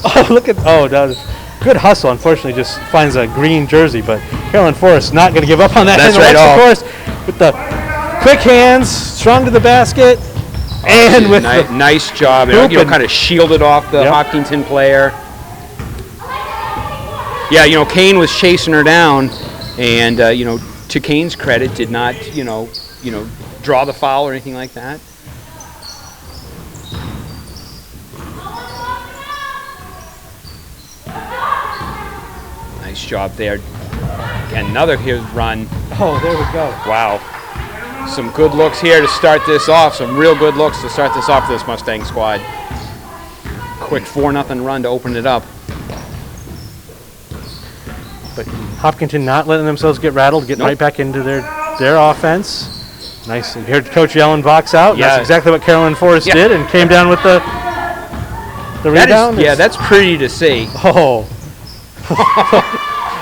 Oh, look at. Oh, that was good hustle. Unfortunately, just finds a green jersey, but Carolyn Forrest not going to give up on that. That's right. Forrest with the quick hands, strong to the basket. And with nice job, kind of shielded off the Hopkinton player. Yeah, Kane was chasing her down, and to Kane's credit, did not draw the foul or anything like that. Nice job there. Again, another run. Oh, there we go. Wow. Some good looks here to start this off. Some real good looks to start this off for this Mustang squad. Quick 4-0 run to open it up. But Hopkinton not letting themselves get rattled, getting right back into their offense. Nice. You heard Coach yelling box out. Yeah. That's exactly what Carolyn Forrest did and came down with the rebound. That's pretty to see. Oh.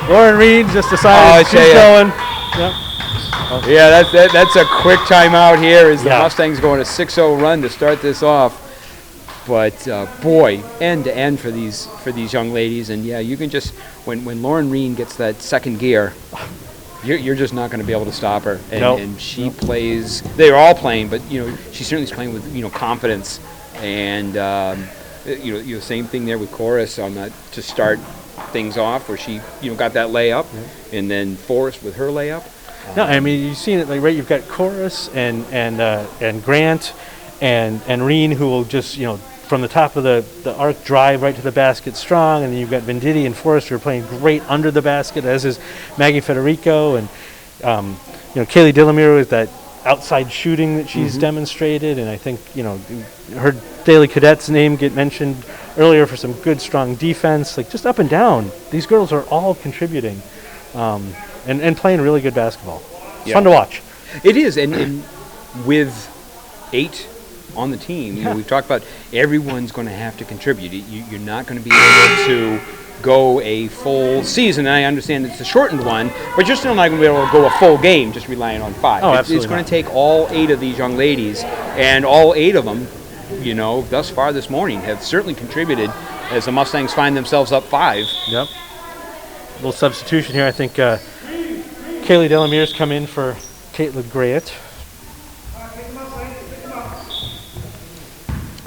Lauren Reed just decided she's going. Yep. Yeah, that's a quick timeout here as the Mustangs go on a 6-0 run to start this off. But boy, end to end for these young ladies, and you can just when Lauren Reen gets that second gear, you're just not going to be able to stop her. And she plays. They're all playing, but she certainly is playing with confidence. And same thing there with Chorus on that to start things off where she, got that layup, and then Forrest with her layup. No, I mean, you've seen it, like, right, you've got Chorus and Grant and Reen, who will just, from the top of the arc drive right to the basket strong, and then you've got Venditti and Forrest who are playing great under the basket, as is Maggie Federico, and Kaylee Dillamere with that outside shooting that she's demonstrated, and I think, heard Daily Cadet's name get mentioned earlier for some good, strong defense, like just up and down. These girls are all contributing. And playing really good basketball. It's fun to watch. It is, and with 8 on the team, we've talked about everyone's going to have to contribute. You're not going to be able to go a full season. And I understand it's a shortened one, but you're still not going to be able to go a full game just relying on 5. Oh, absolutely. It's going to take all 8 of these young ladies, and all 8 of them, thus far this morning, have certainly contributed as the Mustangs find themselves up 5. Yep. A little substitution here, I think. Kaylee Delamere's come in for Caitlin Grant.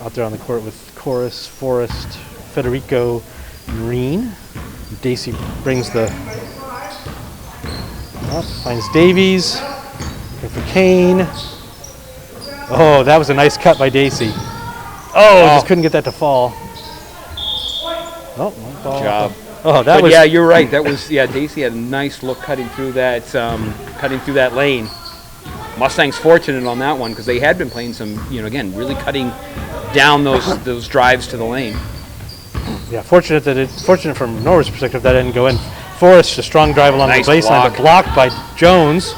Out there on the court with Chorus, Forrest, Federico, and Reen. Daisy brings the up, finds Davies. Looking for Kane. Oh, that was a nice cut by Daisy. Just couldn't get that to fall. Oh, one ball. Good job. Oh, that was. Yeah, you're right. That was Daisy had a nice look cutting through that lane. Mustangs fortunate on that one because they had been playing some, again, really cutting down those drives to the lane. Yeah, fortunate from Norwood's perspective that didn't go in. Forrest, a strong drive along Nice the baseline, but blocked by Jones.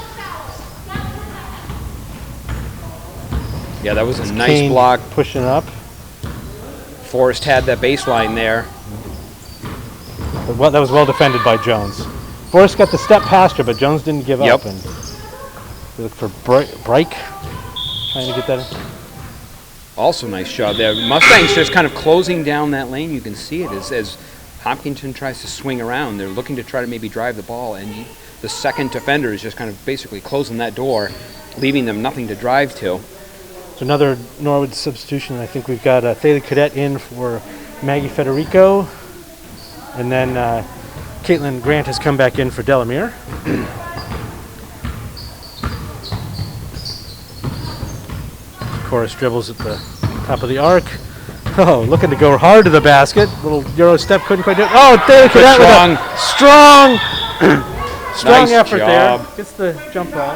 Yeah, that was a nice Kane block. Pushing up. Forrest had that baseline there. But that was well defended by Jones. Forrest got the step past her, but Jones didn't give up. And we look for Break, trying to get that in. Also nice job there. Mustangs just kind of closing down that lane. You can see it as Hopkinton tries to swing around. They're looking to try to maybe drive the ball, and the second defender is just kind of basically closing that door, leaving them nothing to drive to. So another Norwood substitution. I think we've got Thalia Cadet in for Maggie Federico. And then Caitlin Grant has come back in for Delamere. Chorus dribbles at the top of the arc. Oh, looking to go hard to the basket. Little Euro step, couldn't quite do it. Oh, Thalia Cadet with a strong Nice effort job. there. Gets the jump ball.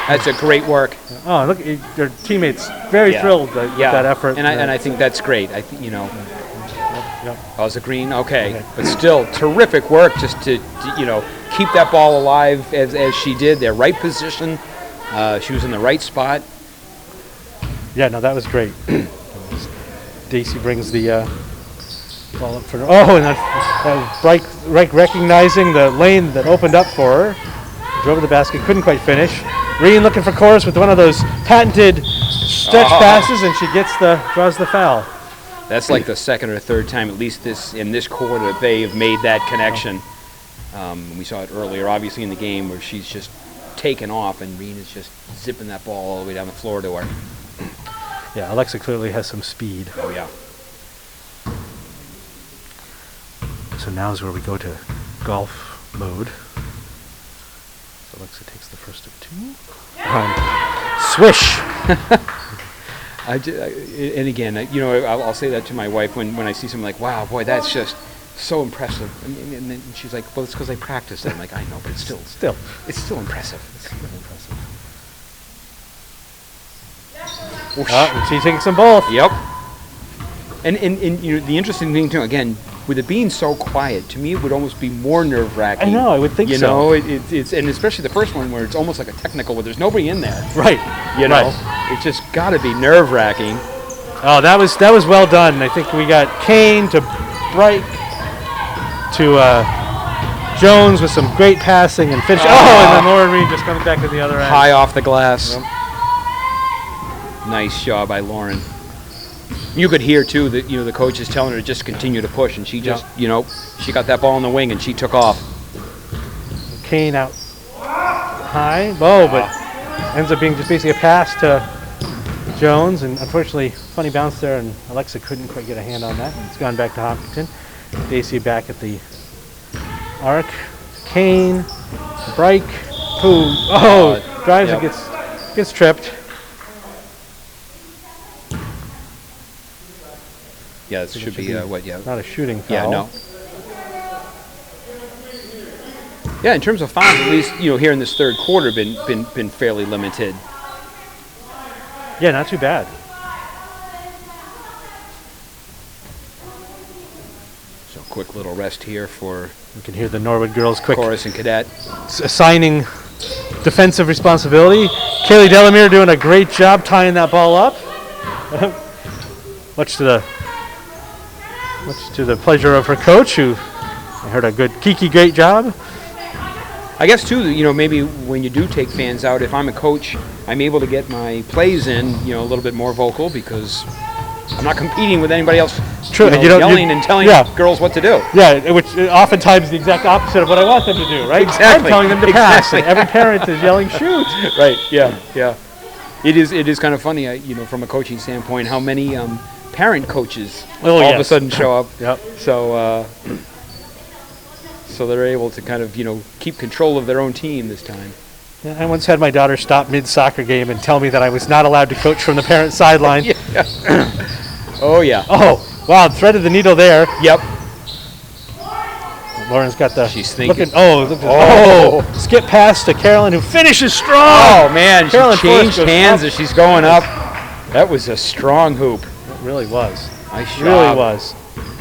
That's a great work. Oh, look, their teammates very thrilled with that effort. And I think that's great. I think Yep. Oh, is it green? Okay. But still, terrific work just to keep that ball alive as she did. Their right position. She was in the right spot. Yeah, no, that was great. Daisy brings the ball up for her. Oh, and that Reich recognizing the lane that opened up for her. Drove to the basket, couldn't quite finish. Reen looking for Chorus with one of those patented stretch passes, and she draws the foul. That's like the second or third time, at least in this quarter, they have made that connection. We saw it earlier, obviously, in the game where she's just taken off, and Reen is just zipping that ball all the way down the floor to her. Yeah, Alexa clearly has some speed. Oh, yeah. So now is where we go to golf mode. So Alexa takes the first of 2. Swish! And again, I'll say that to my wife when I see something like, wow, boy, that's just so impressive. And then she's like, well, it's because I practiced it. I'm like, I know, but it's still impressive. And she's taking some both. Yep. And the interesting thing too, again, with it being so quiet, to me it would almost be more nerve-wracking. I know, I would think so. It's and especially the first one where it's almost like a technical where there's nobody in there. Right. It's just got to be nerve-wracking. Oh, that was well done. I think we got Kane to Bright to Jones with some great passing and finish. And then Lauren Reed just coming back to the other end. High off the glass. Yep. Nice job by Lauren. You could hear too that the coach is telling her to just continue to push, and she just she got that ball in the wing and she took off. Kane out high, but ends up being just basically a pass to Jones, and unfortunately, funny bounce there, and Alexa couldn't quite get a hand on that. It's gone back to Hopkinton. Daisy back at the arc. Kane, Brike, who drives yep. and gets tripped. Yeah, this should be what? Yeah. Not a shooting foul. Yeah, no. Yeah, in terms of fouls, at least here in this third quarter, been fairly limited. Yeah, not too bad. So quick little rest here for You can hear the Norwood girls quick chorus and cadet. assigning defensive responsibility. Kaylee Delamere doing a great job tying that ball up. much to the pleasure of her coach, who I heard a good Kiki great job. I guess too, maybe when you do take fans out, if I'm a coach, I'm able to get my plays in, a little bit more vocal because I'm not competing with anybody else. True, yelling and telling girls what to do. Yeah, which oftentimes the exact opposite of what I want them to do, right? Exactly. I'm telling them to pass, and every parent is yelling, shoot. Right. Yeah. It is kind of funny, from a coaching standpoint, how many parent coaches all of a sudden show up. Yep. So they're able to kind of keep control of their own team this time. Yeah, I once had my daughter stop mid-soccer game and tell me that I was not allowed to coach from the parent sideline. Oh yeah. Oh, wow, threaded the needle there. Yep. Lauren's got the... She's thinking. Skip pass to Carolyn, who finishes strong. Oh, man. Carolyn she changed hands as she's going up. That was a strong hoop. It really was. Nice job. Really was.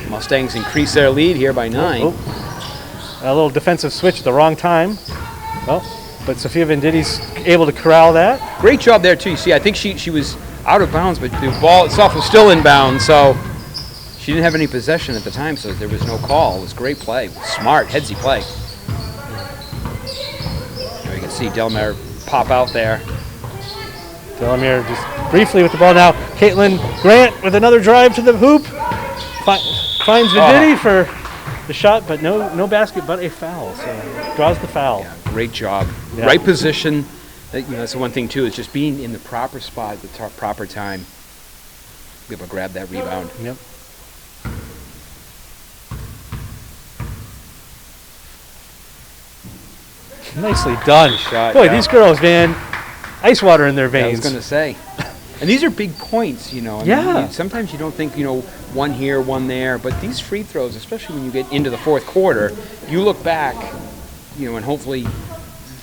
Mustangs increase their lead here by 9. A little defensive switch at the wrong time. Well, but Sophia Venditti's able to corral that. Great job there, too. You see, I think she was out of bounds, but the ball itself was still in bounds, so she didn't have any possession at the time, so there was no call. It was great play. Smart, headsy play. Now you can see Delmare pop out there. Delamere just briefly with the ball now. Caitlin Grant with another drive to the hoop. Finds Venditti for the shot, but no basket, but a foul. So draws the foul. Yeah, great job. Yeah. Right position. That's the one thing, too, is just being in the proper spot at the proper time. Be able to grab that rebound. Yep. Nicely done. Nice shot, Boy, yeah. these girls, man, ice water in their I was veins. going to say. And these are big points, I mean, Yeah. sometimes you don't think, one here, one there. But these free throws, especially when you get into the fourth quarter, you look back, and hopefully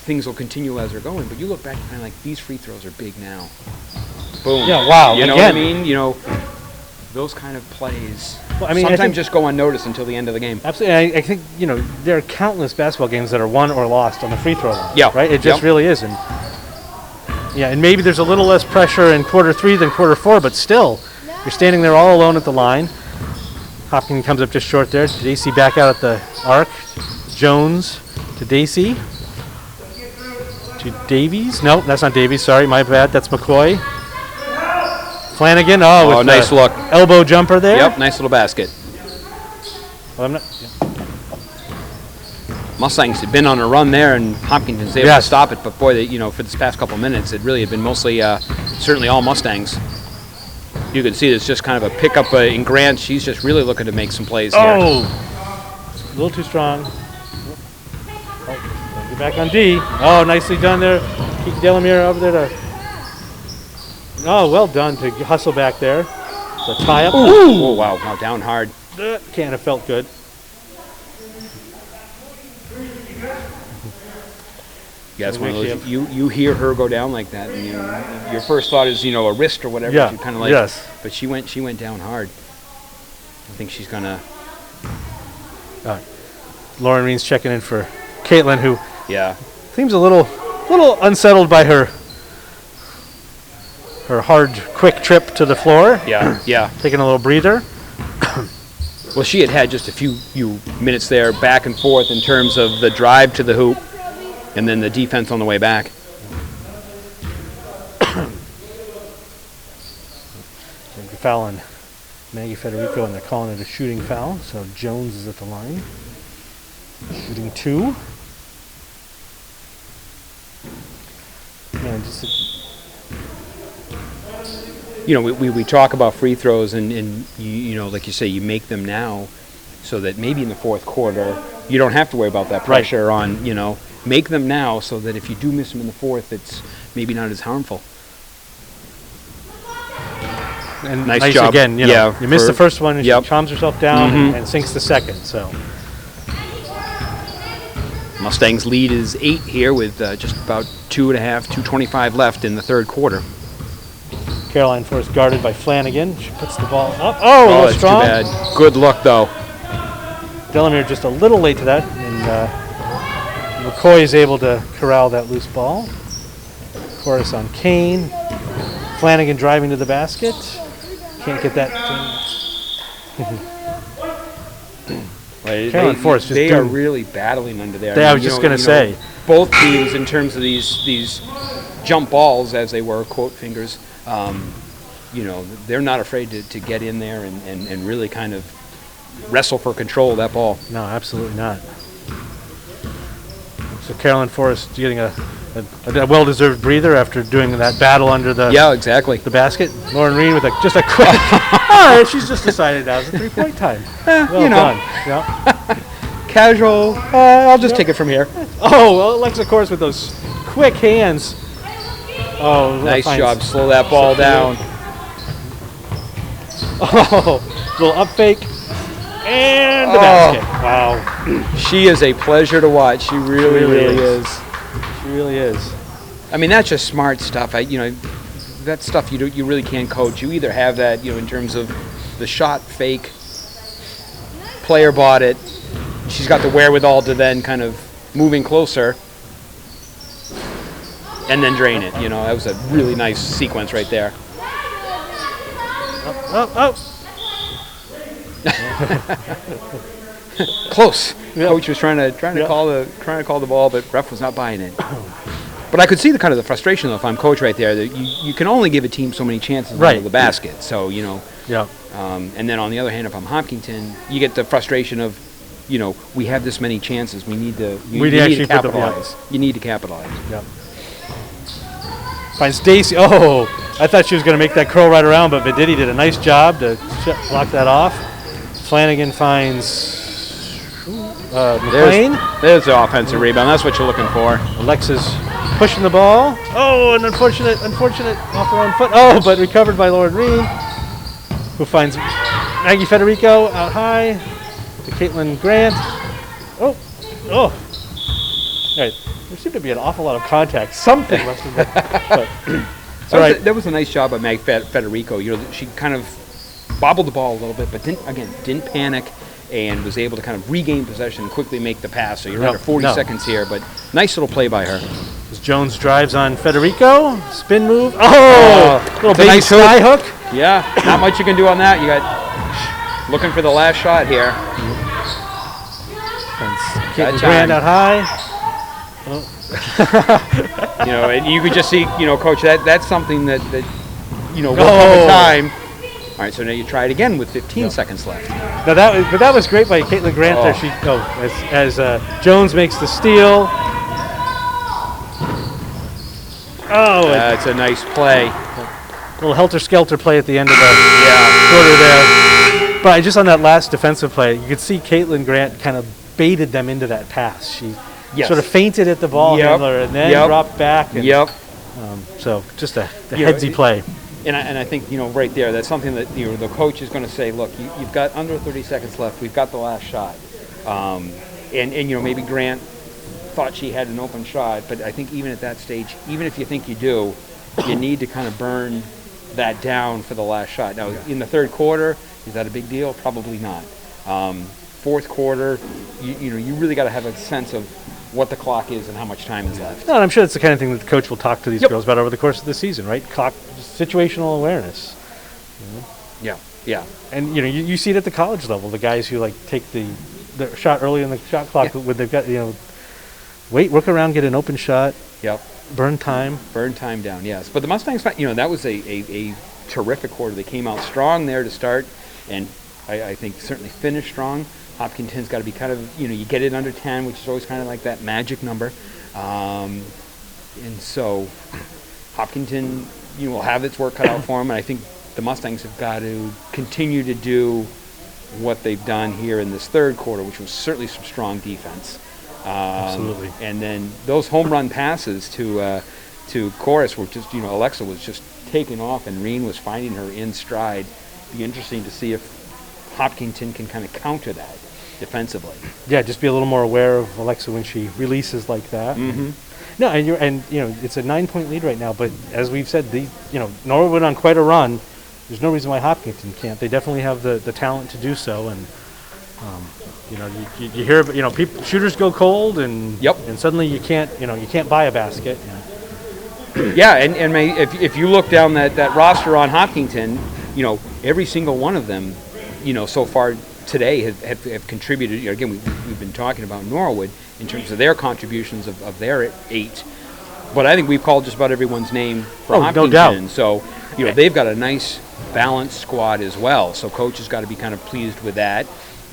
things will continue as they're going. But you look back and kind of like, these free throws are big now. Boom. Yeah, wow. You know Again. what I mean? Those kind of plays Well, I mean, I sometimes think- just go unnoticed until the end of the game. Absolutely. I think, there are countless basketball games that are won or lost on the free throw line. Yeah. Right? It just Yep. really is. And maybe there's a little less pressure in quarter 3 than quarter 4, but still, you're standing there all alone at the line. Hopkins comes up just short there. Daisy back out at the arc. Jones to Daisy. To Davies. No, that's not Davies. Sorry, my bad. That's McCoy. Flanagan. With nice look. Elbow jumper there. Yep, nice little basket. Well, I'm not, Mustangs had been on a run there, and Hopkins was able to stop it. But boy, for this past couple minutes, it really had been mostly, certainly all Mustangs. You can see it's just kind of a pickup in Grant. She's just really looking to make some plays here. a little too strong. Get back on D. Oh, nicely done there. Keep Delamere over there to. Oh, well done to hustle back there. The tie up. Oh, wow, down hard. That can't have felt good. Yeah, it's one of those. You hear her go down like that, and your first thought is a wrist or whatever. Yeah. You kind of like. Yes. But she went down hard. I think she's gonna. Lauren Reen's checking in for Caitlin, who Yeah. seems a little unsettled by her hard, quick trip to the floor. Yeah. Taking a little breather. Well, she had just a few minutes there back and forth in terms of the drive to the hoop and then the defense on the way back. Foul on Maggie Federico, and they're calling it a shooting foul. So Jones is at the line. Shooting 2. Man, we talk about free throws, and you know, like you say, you make them now so that maybe in the fourth quarter you don't have to worry about that pressure on, make them now so that if you do miss them in the fourth, it's maybe not as harmful. And nice job. Again, you miss the first one, and she calms herself down and sinks the second. So Mustangs' lead is 8 here with just about 2.25 left in the third quarter. Caroline Forrest guarded by Flanagan. She puts the ball up. Oh, that's strong. Too bad. Good look, though. Delamere just a little late to that, and McCoy is able to corral that loose ball. Chorus on Kane. Flanagan driving to the basket. Can't get that. Caroline Forrest they are really battling under there. I was just going to say. Both teams, in terms of these jump balls, as they were, quote fingers, they're not afraid to get in there and really kind of wrestle for control of that ball. No, absolutely not. So Caroline Forrest getting a well-deserved breather after doing that battle under the the basket. Lauren Reed with just a quick. All right, she's just decided now's the 3-point time. Well done. Yep. Casual. I'll just take it from here. Oh, well, Alexa, of course, with those quick hands. Oh, nice job. Slow that ball down. Oh, little up fake. And the basket. Wow. She is a pleasure to watch. She really is. She really is. I mean, that's just smart stuff. That stuff you really can't coach. You either have that, in terms of the shot fake, player bought it, she's got the wherewithal to then kind of moving closer and then drain it. That was a really nice sequence right there. Close. Yep. Coach was trying to call the ball, but ref was not buying it. But I could see the frustration though if I'm coach right there. That you can only give a team so many chances under the basket. So and then on the other hand, if I'm Hopkinton, you get the frustration of, we have this many chances. We need to capitalize. You need to capitalize. Yep. Finds Stacy. Oh, I thought she was going to make that curl right around, but Vididi did a nice job to block that off. Flanagan finds McLean. There's the offensive rebound. That's what you're looking for. Alexa's pushing the ball. Oh, an unfortunate off her own foot. Oh, but recovered by Lauren Reed, who finds Maggie Federico out high to Caitlin Grant. Oh. All right. There seemed to be an awful lot of contact. Something must have been. But that was a nice job by Mag Federico. She kind of bobbled the ball a little bit, but didn't panic and was able to kind of regain possession and quickly make the pass. So you're under 40 seconds here, but nice little play by her. As Jones drives on Federico, spin move. Oh, little baby nice sky hook. Yeah, not much you can do on that. You got looking for the last shot here. Caitlin Grant out high. Oh. And you could just see, Coach, that's something that will come in time. All right, so now you try it again with 15 seconds left. Now that was great by Caitlin Grant there. As Jones makes the steal. Oh, that's a nice play. A little helter-skelter play at the end of the quarter there. But just on that last defensive play, you could see Caitlin Grant kind of baited them into that pass. She sort of feinted at the ball handler and then dropped back. And, so just a headsy play. And I think, right there, that's something that the coach is going to say, look, you've got under 30 seconds left. We've got the last shot. And maybe Grant thought she had an open shot, but I think even at that stage, even if you think you do, you need to kind of burn that down for the last shot. Now, in the third quarter, is that a big deal? Probably not. Fourth quarter, you really got to have a sense of what the clock is and how much time is left. No, and I'm sure it's the kind of thing that the coach will talk to these girls about over the course of the season, right? Clock, situational awareness. Yeah. And you see it at the college level. The guys who take the shot early in the shot clock, when they've got work around, get an open shot. Yep. Burn time down. Yes, but the Mustangs, that was a terrific quarter. They came out strong there to start, and I think certainly finished strong. Hopkinton's got to be kind of, you get it under 10, which is always kind of like that magic number. And so Hopkinton, will have its work cut out for them. And I think the Mustangs have got to continue to do what they've done here in this third quarter, which was certainly some strong defense. Absolutely. And then those home run passes to Chorus were just, Alexa was just taking off, and Reen was finding her in stride. Be interesting to see if Hopkinton can kind of counter that defensively. Yeah, just be a little more aware of Alexa when she releases like that. Mm-hmm. No, and it's a 9-point lead right now, but as we've said, Norwood went on quite a run. There's no reason why Hopkinton can't. They definitely have the talent to do so, and you hear, shooters go cold, and and suddenly you can't buy a basket. Yeah, and if you look down that roster on Hopkinton, every single one of them, so far today have contributed. Again, we've been talking about Norwood in terms of their contributions of their 8, but I think we've called just about everyone's name for Hopkinton. No doubt. So they've got a nice balanced squad as well. So coach has got to be kind of pleased with that.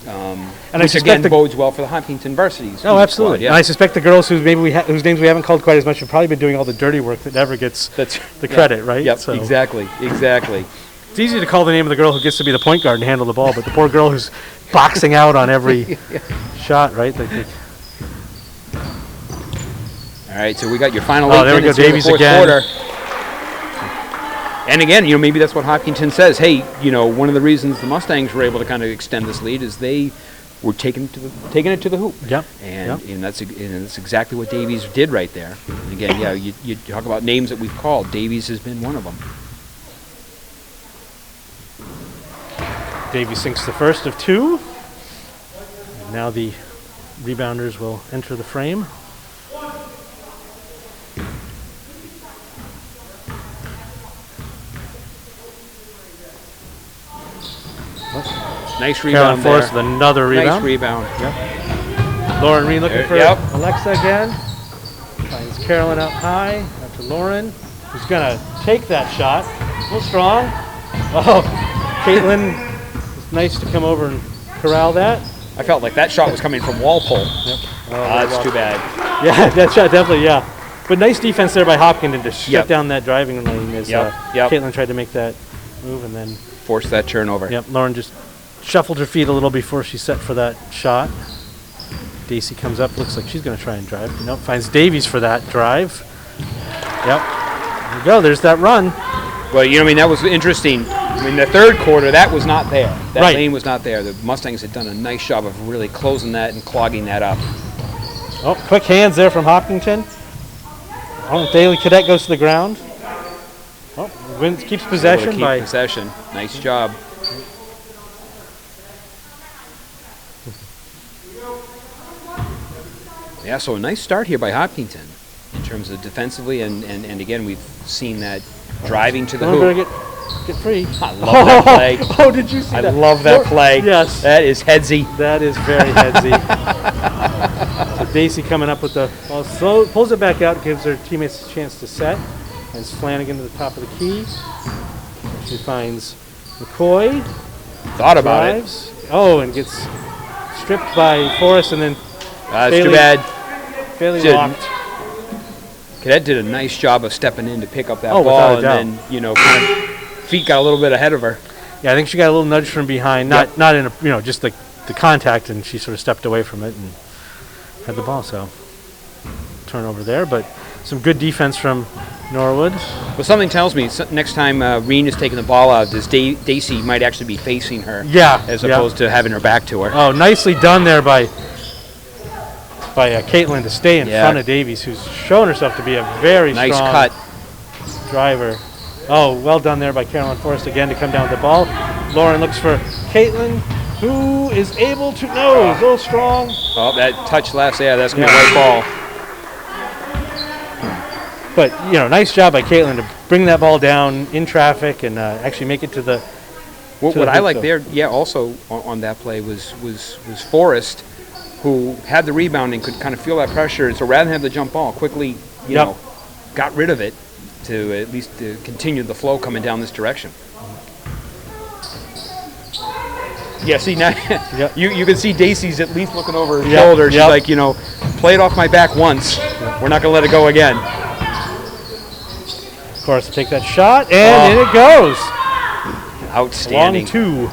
And which again bodes well for the Hopkinton varsity. Oh, absolutely. Squad, yeah. And I suspect the girls whose names we haven't called quite as much have probably been doing all the dirty work that never gets the credit, right? Yep, so. Exactly. It's easy to call the name of the girl who gets to be the point guard and handle the ball, but the poor girl who's boxing out on every shot, right? All right, so we got your final 8 there we go, minutes here in the Davies fourth again. quarter. And again, maybe that's what Hopkinton says. Hey, one of the reasons the Mustangs were able to kind of extend this lead is they were taking it to the hoop. Yep. And that's exactly what Davies did right there. And again, you talk about names that we've called. Davies has been one of them. Davies sinks the first of 2. And now the rebounders will enter the frame. Nice rebound there. Forrest with another rebound. Nice rebound. Yep. Lauren Reen looking for Alexa again. Finds Carolyn out high. Out to Lauren, who's going to take that shot. A little strong. Oh, Caitlin, it's nice to come over and corral that. I felt like that shot was coming from Walpole. Yep. That's too bad. Yeah, that shot definitely, yeah. But nice defense there by Hopkinton to shut down that driving lane as Caitlin tried to make that move and then force that turnover. Yep, Lauren just shuffled her feet a little before she set for that shot. Daisy comes up, looks like she's going to try and drive. Finds Davies for that drive. Yep. There you go, there's that run. Well, that was interesting. The third quarter, that was not there. That lane was not there. The Mustangs had done a nice job of really closing that and clogging that up. Oh, quick hands there from Hopkinton. Oh, Daily Cadet goes to the ground. Oh, keeps possession. Possession. Nice job. Yeah, so a nice start here by Hopkinton in terms of defensively, and again, we've seen that driving to the hoop. Get free. I love that play. Oh, did you see that? I love that play. Yes. That is headsy. That is very headsy. So Daisy coming up with the ball, pulls it back out, gives her teammates a chance to set, and Flanagan to the top of the key. She finds McCoy. Thought about it. Oh, and gets stripped by Forrest, and then that's too bad. Fairly locked. Cadet did a nice job of stepping in to pick up that ball, without a doubt. And then kind of feet got a little bit ahead of her. Yeah, I think she got a little nudge from behind, not in just the contact, and she sort of stepped away from it and had the ball. So turnover there, but some good defense from Norwood. Well, something tells me next time Reen is taking the ball out, this Daisy might actually be facing her. Yeah. As opposed to having her back to her. Oh, nicely done there by Caitlin to stay in front of Davies, who's shown herself to be a very nice strong cut driver. Oh, well done there by Carolyn Forrest again to come down with the ball. Lauren looks for Caitlin, who is able to a little strong. Oh, that touch last, that's going to be a white ball. But, nice job by Caitlin to bring that ball down in traffic and actually make it to the What I like there, also on that play was Forrest, who had the rebound and could kind of feel that pressure. And so rather than have the jump ball, quickly, got rid of it to at least continue the flow coming down this direction. Yeah, see now you can see Daisy's at least looking over her shoulder. She's like, play it off my back once. We're not going to let it go again. Of course, take that shot, and in it goes. Outstanding. Long 2.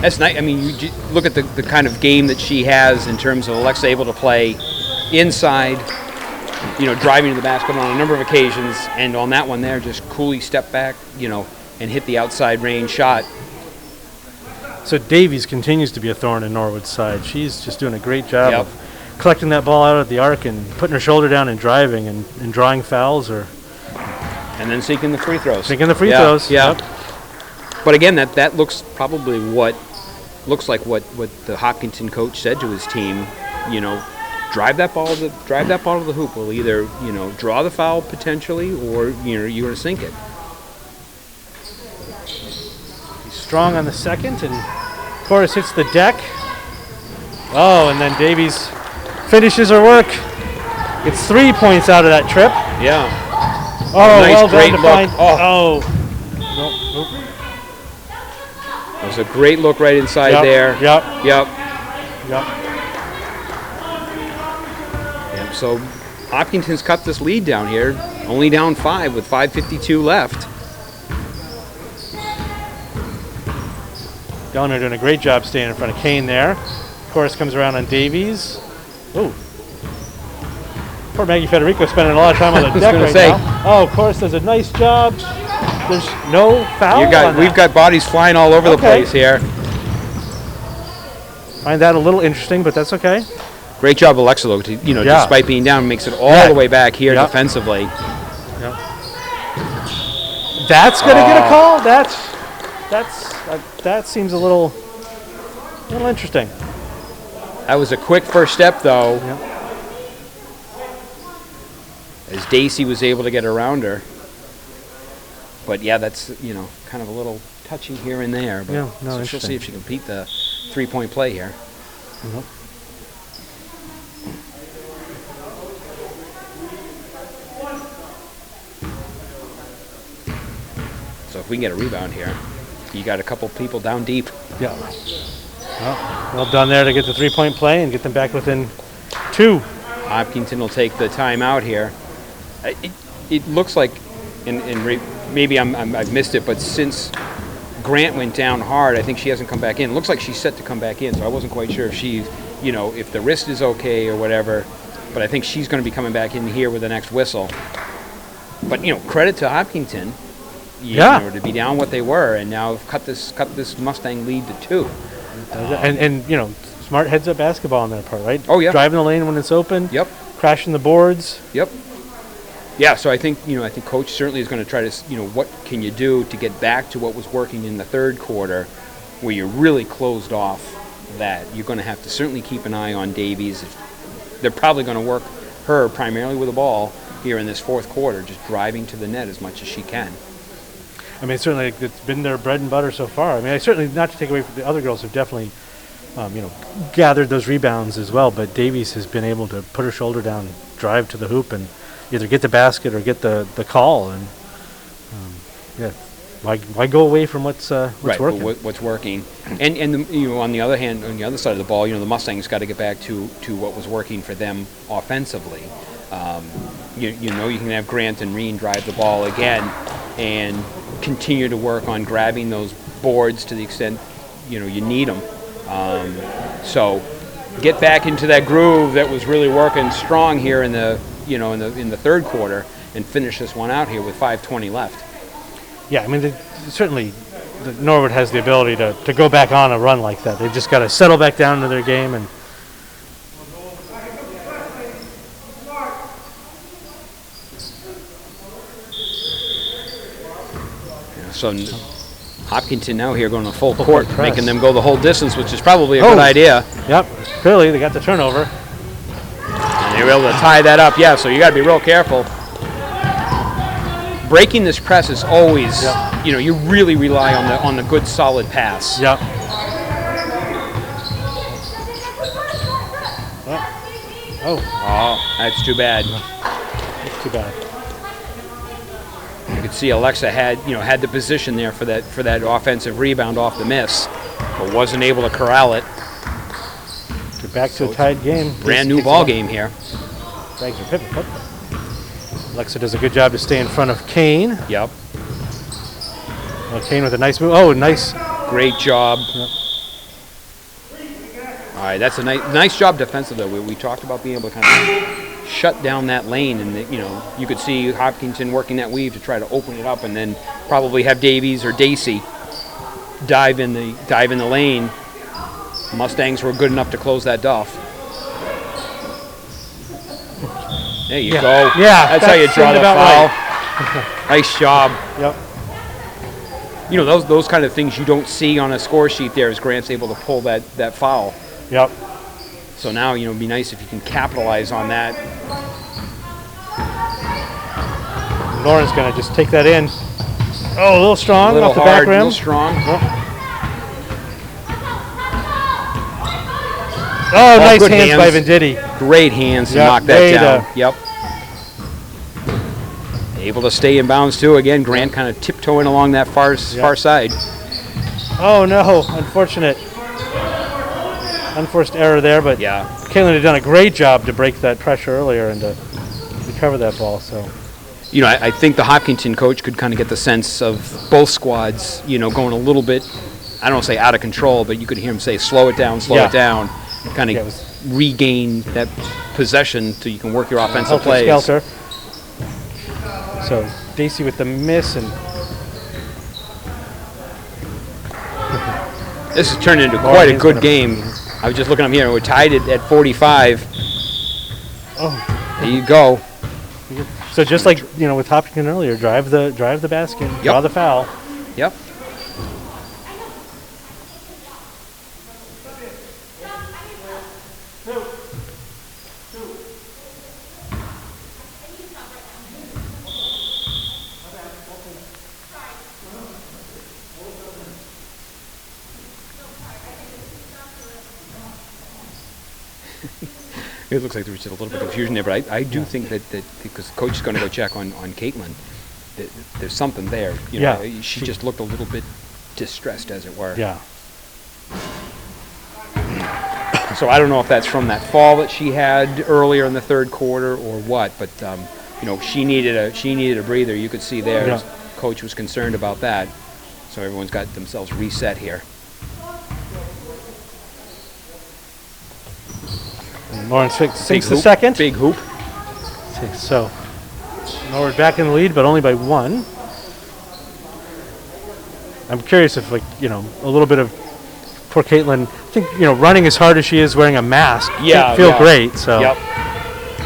That's nice. I mean, you look at the kind of game that she has in terms of Alexa able to play inside, driving to the basket on a number of occasions, and on that one there, just coolly step back, and hit the outside range shot. So Davies continues to be a thorn in Norwood's side. She's just doing a great job Yep. of collecting that ball out at the arc and putting her shoulder down and driving and drawing fouls or And then seeking the free throws. taking the free Yeah, throws. Yeah. Yep. But again, that looks probably what the Hopkinton coach said to his team. Drive that ball to the hoop. We'll either draw the foul potentially, or you're going to sink it. He's strong on the second, and Chorus hits the deck. Oh, and then Davies finishes her work. It's 3 points out of that trip. Yeah. Oh, Nice, well great done to look. find. Oh. Nope. It was a great look right inside Yep, there. Yep. Yep. Yep. Yep. So Hopkinton's cut this lead down here, only down 5 with 5:52 left. Gellner doing a great job staying in front of Kane there. Chorus comes around on Davies. Oh. Poor Maggie Federico spending a lot of time on the deck gonna right say. now. Oh, Chorus does a nice job. There's no foul on that. We've got bodies flying all over the Okay. place here. Find that a little interesting, but that's okay. Great job, Alexa, though, to, Yeah. despite being down, makes it all Yeah. the way back here Yep. defensively. That's gonna get a call. That seems a little interesting. That was a quick first step, though, Yep. as Dacey was able to get around her. But yeah, that's kind of a little touchy here and there. But Yeah, no, so she'll interesting. see if she can beat the 3-point play here. Mhm. So if we can get a rebound here, you got a couple people down deep. Yeah. Well done there to get the 3-point play and get them back within 2. Hopkinton will take the timeout here. It looks like, maybe I've missed it, but since Grant went down hard, I think she hasn't come back in. It looks like she's set to come back in, so I wasn't quite sure if if the wrist is okay or whatever. But I think she's going to be coming back in here with the next whistle. But credit to Hopkinton, to be down what they were, and now have cut this Mustang lead to 2. And smart heads-up basketball on their part, right? Oh, yeah. Driving the lane when it's open. Yep. Crashing the boards. Yep. Yeah, so I think Coach certainly is going to try to what can you do to get back to what was working in the third quarter, where you're really closed off. That you're going to have to certainly keep an eye on Davies. They're probably going to work her primarily with the ball here in this fourth quarter, just driving to the net as much as she can. I mean, certainly it's been their bread and butter so far. I mean, certainly not to take away from the other girls who've definitely, gathered those rebounds as well. But Davies has been able to put her shoulder down, drive to the hoop, and either get the basket or get the call. And why go away from what's Right, working? what's working, and on the other hand, on the other side of the ball, the Mustangs got to get back to what was working for them offensively. You can have Grant and Reen drive the ball again, and continue to work on grabbing those boards to the extent you need them. So get back into that groove that was really working strong here in the in the third quarter, and finish this one out here with 5:20 left. Yeah, I mean, certainly Norwood has the ability to go back on a run like that. They've just got to settle back down into their game. And So Hopkinton now here going to full Full court, court press. making them go the whole distance, which is probably a good idea. Yep, clearly they got the turnover. And they were able to tie that up. Yeah, so you got to be real careful. Breaking this press is always, you really rely on the good solid pass. Yep. Oh, that's too bad. That's too bad. You could see Alexa had the position there for that offensive rebound off the miss, but wasn't able to corral it. We're back to a tied game. Brand new ball game here. Drags her pivot. But Alexa does a good job to stay in front of Kane. Yep. Kane with a nice move. Oh, nice. Great job. Yep. All right, that's a nice job defensively. We talked about being able to kind of shut down that lane, and you could see Hopkinton working that weave to try to open it up, and then probably have Davies or Dacey dive in the lane. Mustangs were good enough to close that duff. There you go. Yeah, that's how you draw the foul. Right. Nice job. Yep. Those kind of things you don't see on a score sheet there as Grant's able to pull that foul. Yep. So now, it'd be nice if you can capitalize on that. Lauren's going to just take that in. Oh, a little strong A little off the hard, back rim. a little strong. Yep. Oh, nice good hands by Venditti. Great hands to Yep, knock that way down. to- Yep. Able to stay in bounds too. Again, Grant kind of tiptoeing along that far side. Oh no, unforced error there, but Yeah. Caitlin had done a great job to break that pressure earlier and to recover that ball. So I think the Hopkinton coach could kind of get the sense of both squads, going a little bit, I don't want to say out of control, but you could hear him say, slow it down, kind Yeah, it of was- regain that possession so you can work your offensive helter plays. skelter. So Dacey with the miss, and This has turned into Lauren quite a is good gonna- game. I was just looking up here, we're tied at 45. oh, There you go. so just like with Hopkinton earlier, drive the basket, draw the foul. Yep. It looks like there was just a little bit of confusion there, but I do think that because the coach is going to go check on Caitlin, that there's something there. Yeah. She just looked a little bit distressed, as it were. Yeah. So I don't know if that's from that fall that she had earlier in the third quarter or what, but she needed a breather. You could see there, Yeah. Coach was concerned about that. So everyone's got themselves reset here. And Lauren sinks Big the hoop, second. Big hoop. So now we're back in the lead, but only by one. I'm curious if, a little bit of poor Caitlin. I think running as hard as she is, wearing a mask, feel great. So. Yep.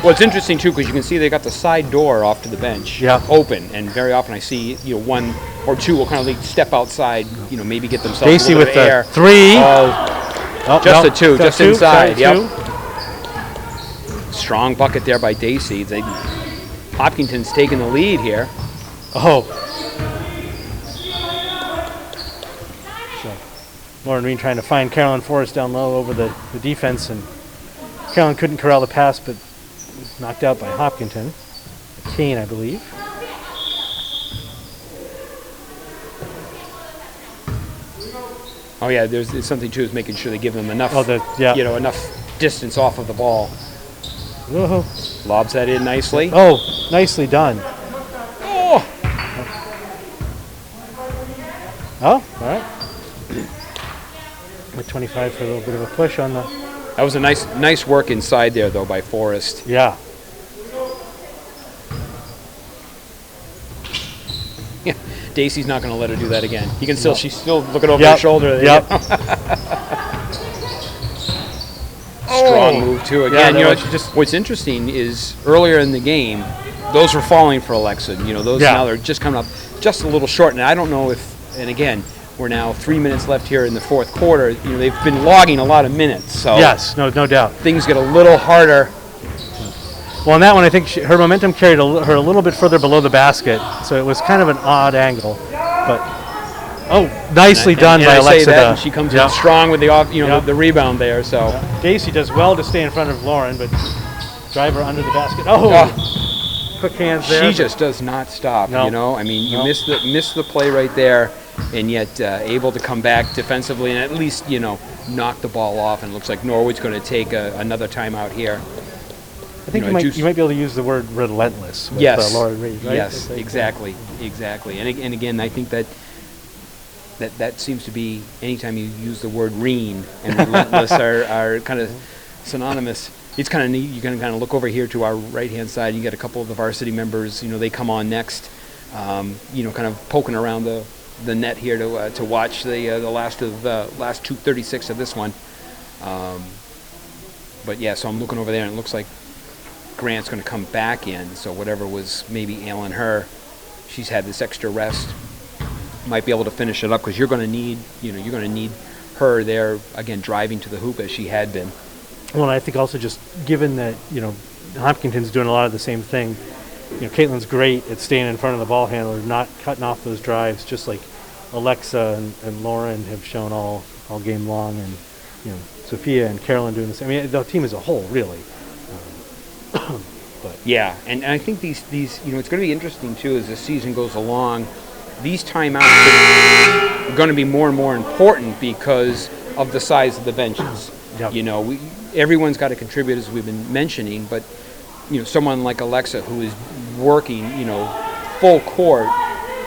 Well, it's interesting too because you can see they got the side door off to the bench open, and very often I see one or two will kind of step outside, maybe get themselves Dacey a little with bit of the air. three. Just the two, just inside. Sorry, Yep. two. Strong bucket there by Dacey. Hopkinton's taking the lead here. Oh. So Lauren Reed trying to find Carolyn Forrest down low over the defense, and Carolyn couldn't corral the pass, but knocked out by Hopkinton. Kane, I believe. Oh yeah, there's something too is making sure they give them enough, enough distance off of the ball. Whoa. Lobs that in nicely. Oh, nicely done. Oh, Oh, all right. At 25 for a little bit of a push on the. that was a nice work inside there though by Forrest. Yeah. Yeah, Dacey's not going to let her do that again. You can still, she's still looking over her shoulder. There. Yep. Strong move too. Again, Yeah, what's interesting is earlier in the game, those were falling for Alexa. Those now they're just coming up just a little short. And I don't know if, and again, we're now 3 minutes left here in the fourth quarter. They've been logging a lot of minutes. So yes, no doubt. things get a little harder. Well, in that one, I think her momentum carried her a little bit further below the basket, so it was kind of an odd angle. But nicely done by I Alexa. say that, and she comes in strong with the off, the rebound there. So Dacey does well to stay in front of Lauren, but drive her under the basket. Quick hands there. She just does not stop. No. I mean, you miss the play right there, and yet able to come back defensively and at least knock the ball off. And it looks like Norwood's going to take another timeout here. I think you might be able to use the word relentless with Lauren Reed, right? Yes, exactly. And again, I think that that seems to be, anytime you use the word "reen" and "relentless" are kind of synonymous. It's kind of neat. You can kind of look over here to our right-hand side. You got a couple of the varsity members. They come on next. Kind of poking around the net here to watch the last 2:36 of this one. But yeah, so I'm looking over there, and it looks like Grant's going to come back in. So whatever was maybe ailing her, she's had this extra rest. Might be able to finish it up, because you're going to need her there again, driving to the hoop as she had been. Well, and I think also just given that Hopkinton's doing a lot of the same thing. Caitlin's great at staying in front of the ball handler, not cutting off those drives, just like Alexa and Lauren have shown all game long, and Sophia and Carolyn doing the same. I mean, the team as a whole, really. But yeah, and I think these it's going to be interesting too as the season goes along. These timeouts are going to be more and more important because of the size of the benches. Yep. Everyone's got to contribute, as we've been mentioning, but someone like Alexa, who is working full court,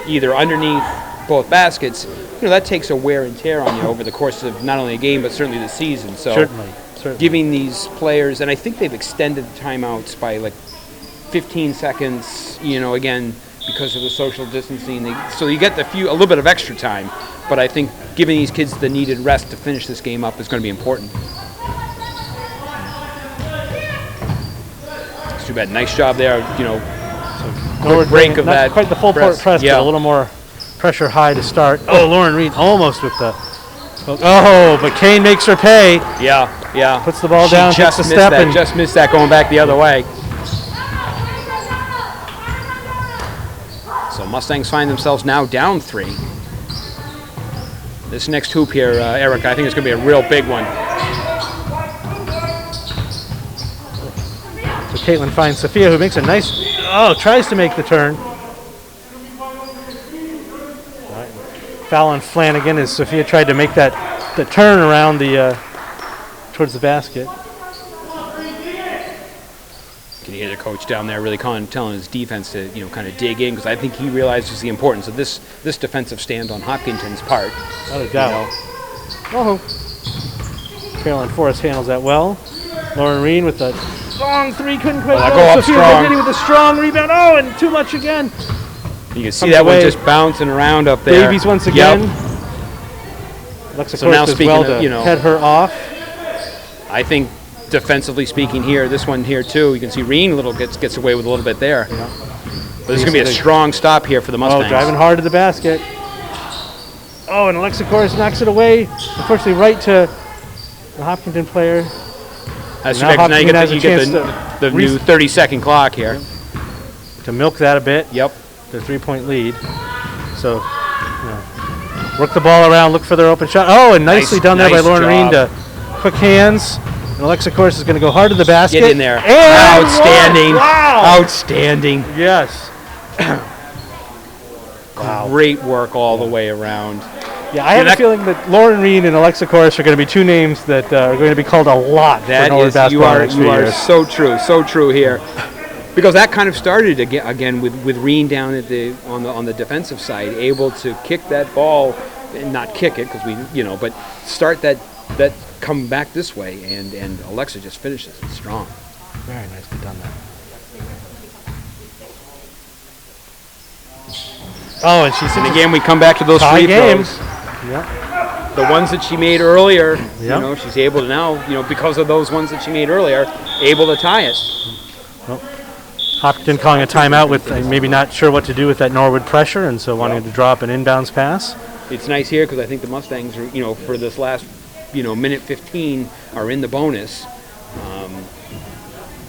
either underneath both baskets, that takes a wear and tear on you over the course of not only a game but certainly the season. So certainly. Giving these players, and I think they've extended the timeouts by like 15 seconds, again, because of the social distancing. So you get a little bit of extra time, but I think giving these kids the needed rest to finish this game up is going to be important. It's too bad. Nice job there, quick break of that. Not quite the full court press, yeah. But a little more pressure high to start. Oh, Lauren Reed almost with the... Oh, but Kane makes her pay. Yeah. Puts the ball down, just takes a missed step. That, just missed that going back the other way. So Mustangs find themselves now down 3. This next hoop here, Eric, I think it's going to be a real big one. So Caitlin finds Sophia, who makes a nice... tries to make the turn. Foul on Flanagan as Sophia tried to make the turn around towards the basket. Can you hear the coach down there really telling his defense to kind of dig in, because I think he realizes the importance of this defensive stand on Hopkinton's part. Without a doubt. Caroline Forrest handles that well. Lauren Reen with a long 3, couldn't quite go up Sophia strong. With a strong rebound. Oh, and too much again. You can see that one just bouncing around up there. Davies once again. Yep. Alexa So now does speaking well of, to head her off. I think defensively speaking here, this one here too, you can see Reen gets away with a little bit there. Yeah. But this is going to be a strong stop here for the Mustangs. Driving hard to the basket. Oh, and Alexa Corus knocks it away. Unfortunately, right to the Hopkinton player. That's now you get the new 30-second clock here. To milk that a bit. Yep. Their 3-point lead. So, work the ball around, look for their open shot. Oh, and nicely done there by Lauren Reen to quick hands. And Alexa Corus is going to go hard to the basket. Get in there. And outstanding. Wow. Outstanding. Yes. Great work all the way around. Yeah, I have a feeling that Lauren Reen and Alexa Corus are going to be 2 names that are going to be called a lot for Norwood basketball. You are so true here. Because that kind of started again with Reen down at on the defensive side, able to kick that ball, and not kick it because but start that come back this way, and Alexa just finishes it strong. Very nicely done that. Oh, and again we come back to those free throws. Yeah. The ones that she made earlier, Yep. she's able to now, because of those ones that she made earlier, able to tie it. Well, Hopkinton calling a timeout with maybe not sure what to do with that Norwood pressure, and so wanting to draw up an inbounds pass. It's nice here because I think the Mustangs are, for this last, minute 15 are in the bonus.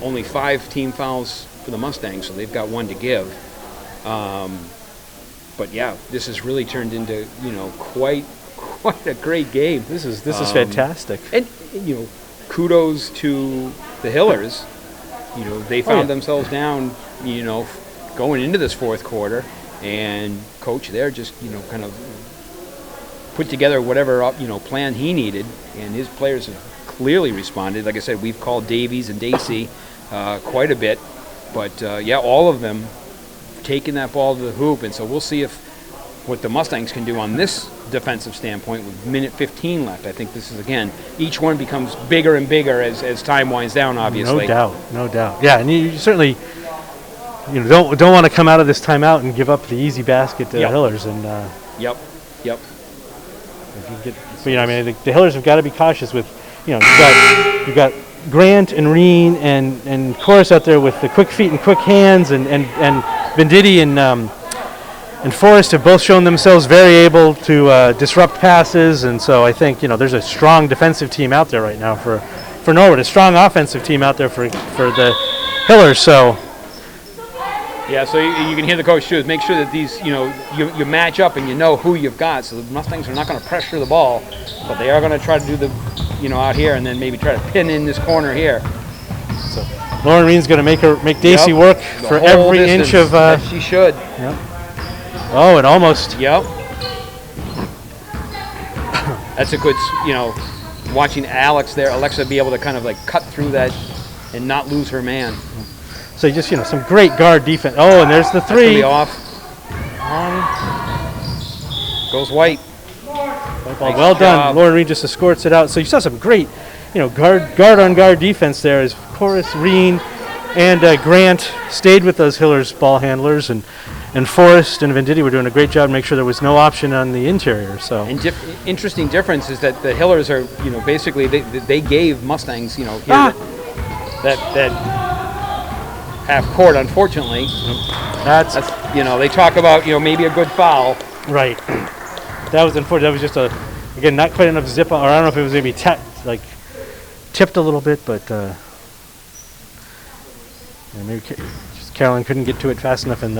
Only 5 team fouls for the Mustangs, so they've got 1 to give. But yeah, this has really turned into, quite a great game. This is fantastic. And kudos to the Hillers. They found themselves down, going into this fourth quarter, and coach there just, kind of put together whatever, plan he needed, and his players have clearly responded. Like I said, we've called Davies and Dacey quite a bit, but all of them taking that ball to the hoop, and so we'll see what the Mustangs can do on this defensive standpoint with minute 15 left. I think this is, again, each one becomes bigger and bigger as time winds down, obviously. No doubt. Yeah, and you certainly don't want to come out of this timeout and give up the easy basket to the Hillers. And Yep. but I mean, the Hillers have got to be cautious with, you've got Grant and Reen and Chorus out there with the quick feet and quick hands, and Venditti and Forrest have both shown themselves very able to disrupt passes, and so I think there's a strong defensive team out there right now for Norwood, a strong offensive team out there for the Hillers. So yeah, so you can hear the coach too. Make sure that these you match up and you know who you've got. So the Mustangs are not going to pressure the ball, but they are going to try to do the out here and then maybe try to pin in this corner here. So Lauren Reen's going to make Daisy work for every inch of. Yes, she should. Yep. Oh, and almost. Yep. That's a good, watching Alexa be able to kind of like cut through that and not lose her man. So just, some great guard defense. Oh, and there's the three. That's goes white. Well done. Lauren Reen just escorts it out. So you saw some great, guard on guard defense there as Chorus, Reen, and Grant stayed with those Hillers ball handlers, and Forrest and Venditti were doing a great job to make sure there was no option on the interior. So interesting difference is that the Hillers are, basically they gave Mustangs, here that half court. Unfortunately, that's they talk about maybe a good foul. Right. That was unfortunate. That was just again not quite enough zip on, or I don't know if it was maybe tipped a little bit, but maybe Carolyn couldn't get to it fast enough, and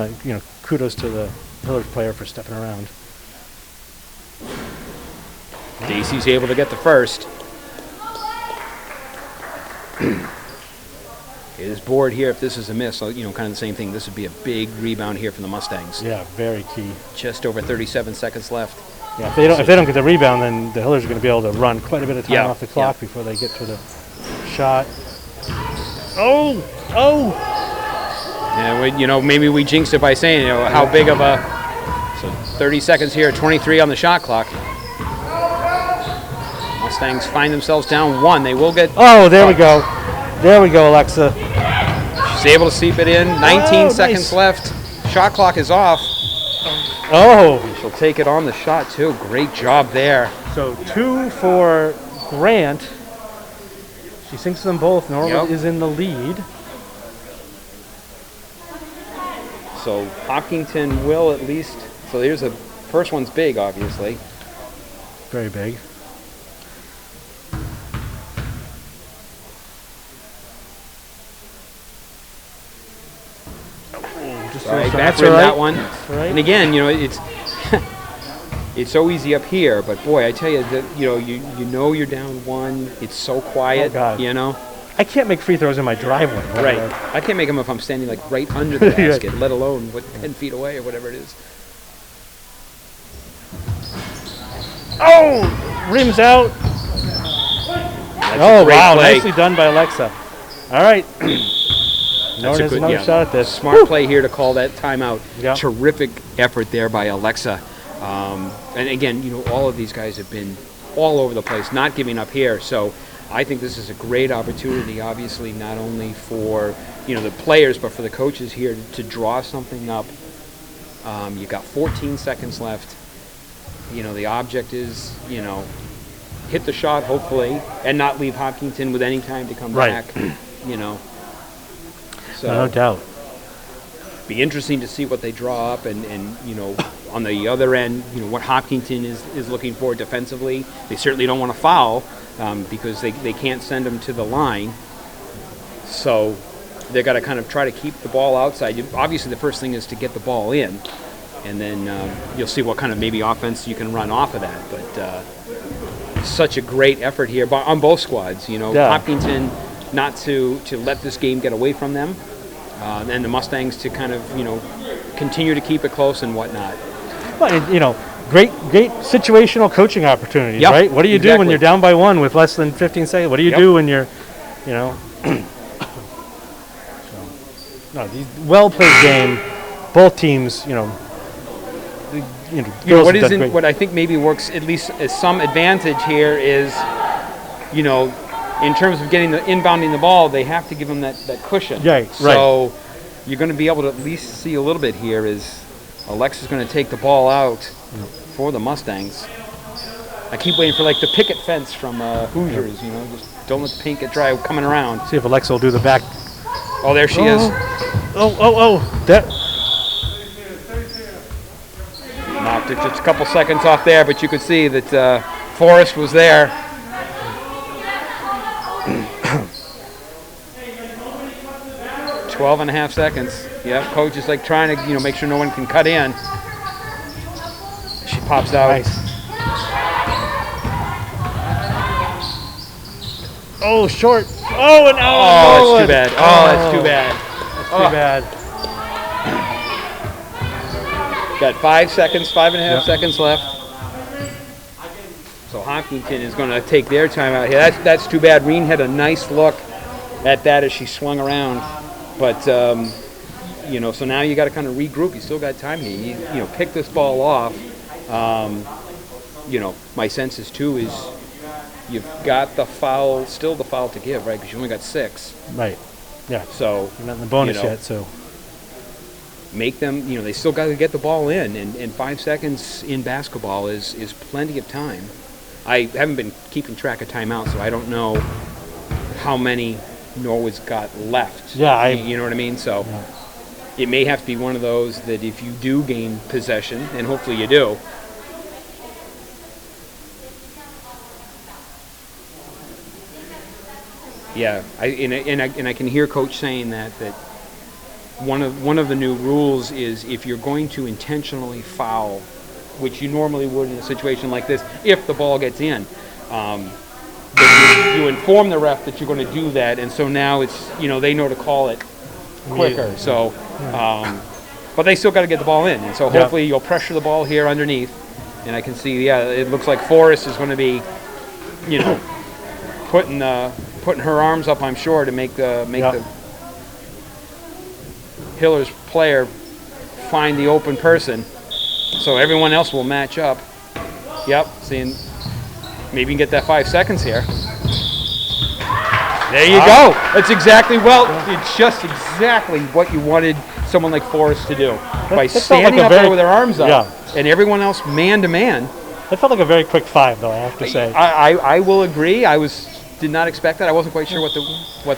kudos to the Hillers player for stepping around. Dacey's able to get the first. It is board here if this is a miss. So, kind of the same thing. This would be a big rebound here from the Mustangs. Yeah, very key. Just over 37 seconds left. Yeah, if they don't get the rebound, then the Hillers are going to be able to run quite a bit of time off the clock before they get to the shot. Oh! Yeah, maybe we jinxed it by saying, how big of a... So 30 seconds here, 23 on the shot clock. Mustangs find themselves down one. They will get... Oh, there we go. There we go, Alexa. She's able to seep it in. 19 seconds left. Shot clock is off. Oh. She'll take it on the shot, too. Great job there. So 2 for Grant. She sinks them both. Norwood is in the lead. So Hopkinton will at least... So there's a... First one's big, obviously. Very big. Right, that's right. That one. Right. And again, it's it's so easy up here, but boy, I tell you that you're down one. It's so quiet. Oh, God. I can't make free throws in my driveway. Right. I can't make them if I'm standing right under the basket, let alone 10 feet away or whatever it is. Oh, rims out. That's wow, play. Nicely done by Alexa. All right. Norwood has another shot at this. Smart play here to call that timeout. Yep. Terrific effort there by Alexa. And again, all of these guys have been all over the place, not giving up here. So I think this is a great opportunity, obviously, not only for the players, but for the coaches here to draw something up. You've got 14 seconds left. The object is, hit the shot, hopefully, and not leave Hopkinton with any time to come back. So no doubt. Be interesting to see what they draw up, and on the other end, what Hopkinton is looking for defensively. They certainly don't want to foul because they can't send them to the line. So they've got to kind of try to keep the ball outside. Obviously, the first thing is to get the ball in, and then you'll see what kind of maybe offense you can run off of that. But such a great effort here on both squads. Hopkinton not to let this game get away from them, and the Mustangs to kind of continue to keep it close and whatnot. Well, great situational coaching opportunities, right? What do you do when you're down by one with less than 15 seconds? What do you do when you're, well played game. Both teams, girls what have done isn't great. what I think maybe works at least as some advantage here is, in terms of getting the inbounding the ball, they have to give them that cushion. Right, So you're going to be able to at least see a little bit here is Alexa's going to take the ball out for the Mustangs. I keep waiting for like the picket fence from Hoosiers, just don't let the paint get dry coming around. See if Alexa will do the back. Oh, there she is. That. Knocked it just a couple seconds off there, but you could see that Forrest was there. Twelve and a half seconds. Yep, coach is like trying to, make sure no one can cut in. She pops out. Nice. Oh, short. Oh, and that's too bad. Oh, that's too bad. Too bad. Got 5 seconds, 5.5 seconds left. So Hopkinton is going to take their time out here. That's too bad. Reen had a nice look at that as she swung around. But, so now you got to kind of regroup. You still got time here. You pick this ball off. My sense is, too, is you've got the foul to give, right? Because you only got 6. Right. Yeah. So you're not in the bonus yet, so. Make them, they still got to get the ball in, and 5 seconds in basketball is plenty of time. I haven't been keeping track of timeouts, so I don't know how many Norwood's got left. Yeah, you know what I mean? So it may have to be one of those that if you do gain possession, and hopefully you do, yeah, I can hear Coach saying that one of the new rules is if you're going to intentionally foul, which you normally would in a situation like this, if the ball gets in, you inform the ref that you're going to do that, and so now it's they know to call it quicker. So, but they still got to get the ball in, and so hopefully you'll pressure the ball here underneath, and I can see it looks like Forrest is going to be putting her arms up, I'm sure, to make the Hiller's player find the open person, so everyone else will match up. Yep, seeing maybe you can get that 5 seconds here. There you go. That's exactly, it's just exactly what you wanted someone like Forrest to do. By standing up there with their arms up, and everyone else man to man. That felt like a very quick 5, though, I have to say. I will agree. Did not expect that. I wasn't quite sure what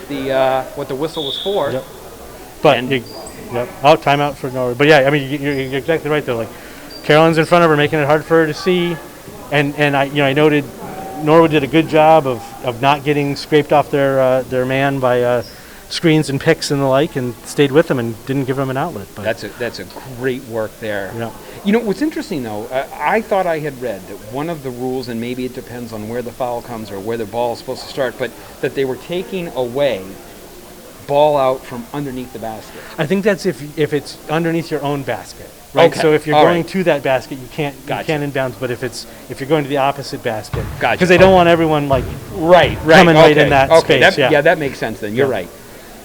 the whistle was for. Yep. But timeout for Norwood. But yeah, I mean you're exactly right though. Like Carolyn's in front of her, making it hard for her to see, and I noted Norwood did a good job of not getting scraped off their man by screens and picks and the like, and stayed with them and didn't give them an outlet. But that's a great work there. Yeah. What's interesting though, I thought I had read that one of the rules, and maybe it depends on where the foul comes or where the ball is supposed to start, but that they were taking away ball out from underneath the basket. I think that's if it's underneath your own basket, right? Okay. So if you're going to that basket, you can't inbounds. But if you're going to the opposite basket, because they don't want everyone right coming right in that space. That makes sense. Then you're right,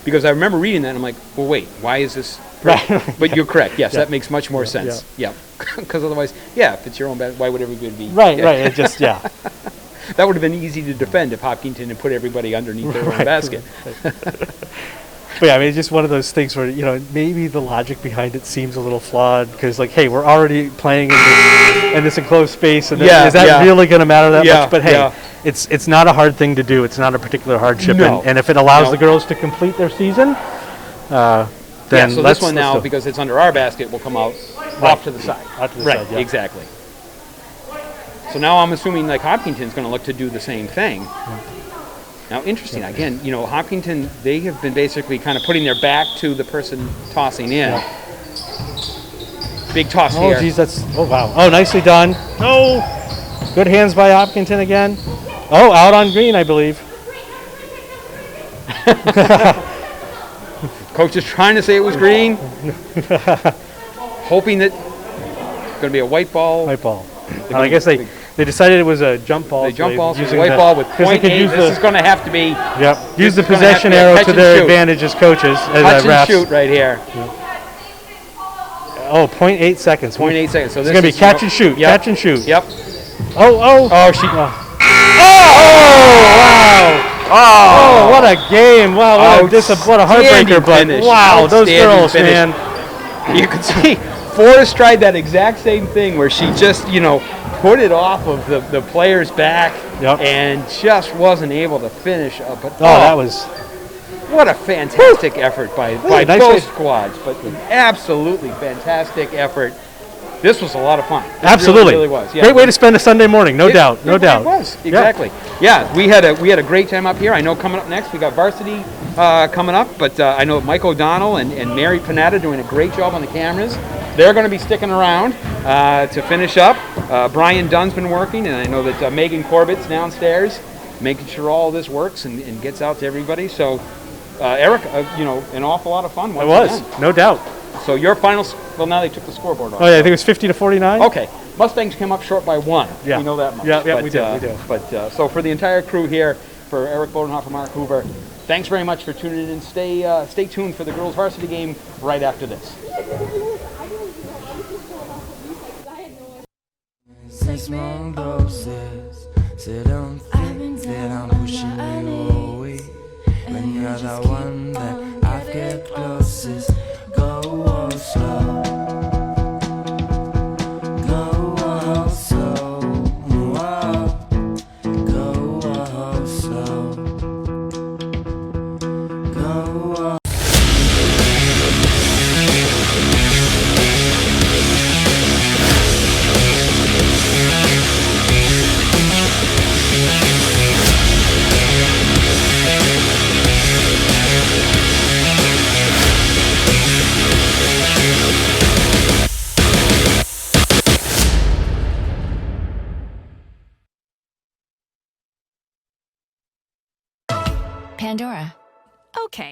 because I remember reading that and I'm like, well, wait, why is this? Right. But you're correct. Yes, that makes much more sense. Yeah, because otherwise, if it's your own basket, why would everybody be? Right. It just That would have been easy to defend if Hopkinton had put everybody underneath their own basket. But yeah, I mean, it's just one of those things where, maybe the logic behind it seems a little flawed because, hey, we're already playing in this enclosed space, and is that really going to matter that much? But hey, it's not a hard thing to do. It's not a particular hardship, and if it allows the girls to complete their season, then so this one now, because it's under our basket, will come out off to the side. Off to the side, exactly. So now I'm assuming Hopkinton's going to look to do the same thing. Now, interesting, again, Hopkinton, they have been basically kind of putting their back to the person tossing in. Big toss here. Oh, geez, wow. Oh, nicely done. Oh, good hands by Hopkinton again. Oh, out on green, I believe. Coach is trying to say it was green. Hoping that it's going to be a white ball. White ball. I guess they decided it was a jump ball. They jump balls with a white ball with .8. This is going to have to be. Use the possession arrow to their advantage as coaches. Touch and shoot right here. Oh, 0.8 seconds. 0.8 seconds. So It's this going to be is, catch and shoot. Yep. Catch and shoot. Yep. Oh. Oh, she. Oh, wow. Oh, what a game. Wow, what a heartbreaker. But finish. wow, those Outstanding girls, finish. man. You could see Forrest tried that exact same thing where she just, put it off of the player's back and just wasn't able to finish. But that was... What a fantastic effort by nice both squads, but an absolutely fantastic effort. This was a lot of fun. It Absolutely. really was. Yeah. Great way to spend a Sunday morning, no doubt. It was, exactly. Yeah, we had a great time up here. I know coming up next, we got varsity coming up, but I know Mike O'Donnell and Mary Panetta doing a great job on the cameras. They're going to be sticking around to finish up. Brian Dunn's been working, and I know that Megan Corbett's downstairs making sure all this works and gets out to everybody. So, Eric, an awful lot of fun. It was, no doubt. So your final, well, now they took the scoreboard off. Oh, yeah, I think it was 50-49. Okay. Mustangs came up short by 1. Yeah. We know that much. Yeah, but, we do. But so for the entire crew here, for Eric Bodenhofer, Mark Hoover, thanks very much for tuning in. Stay tuned for the girls' varsity game right after this. 6 long doses, so don't think that I'm pushing you away. When you're the one that I get closest, go slow. Go slow. Go slow. Go. Pandora. Okay,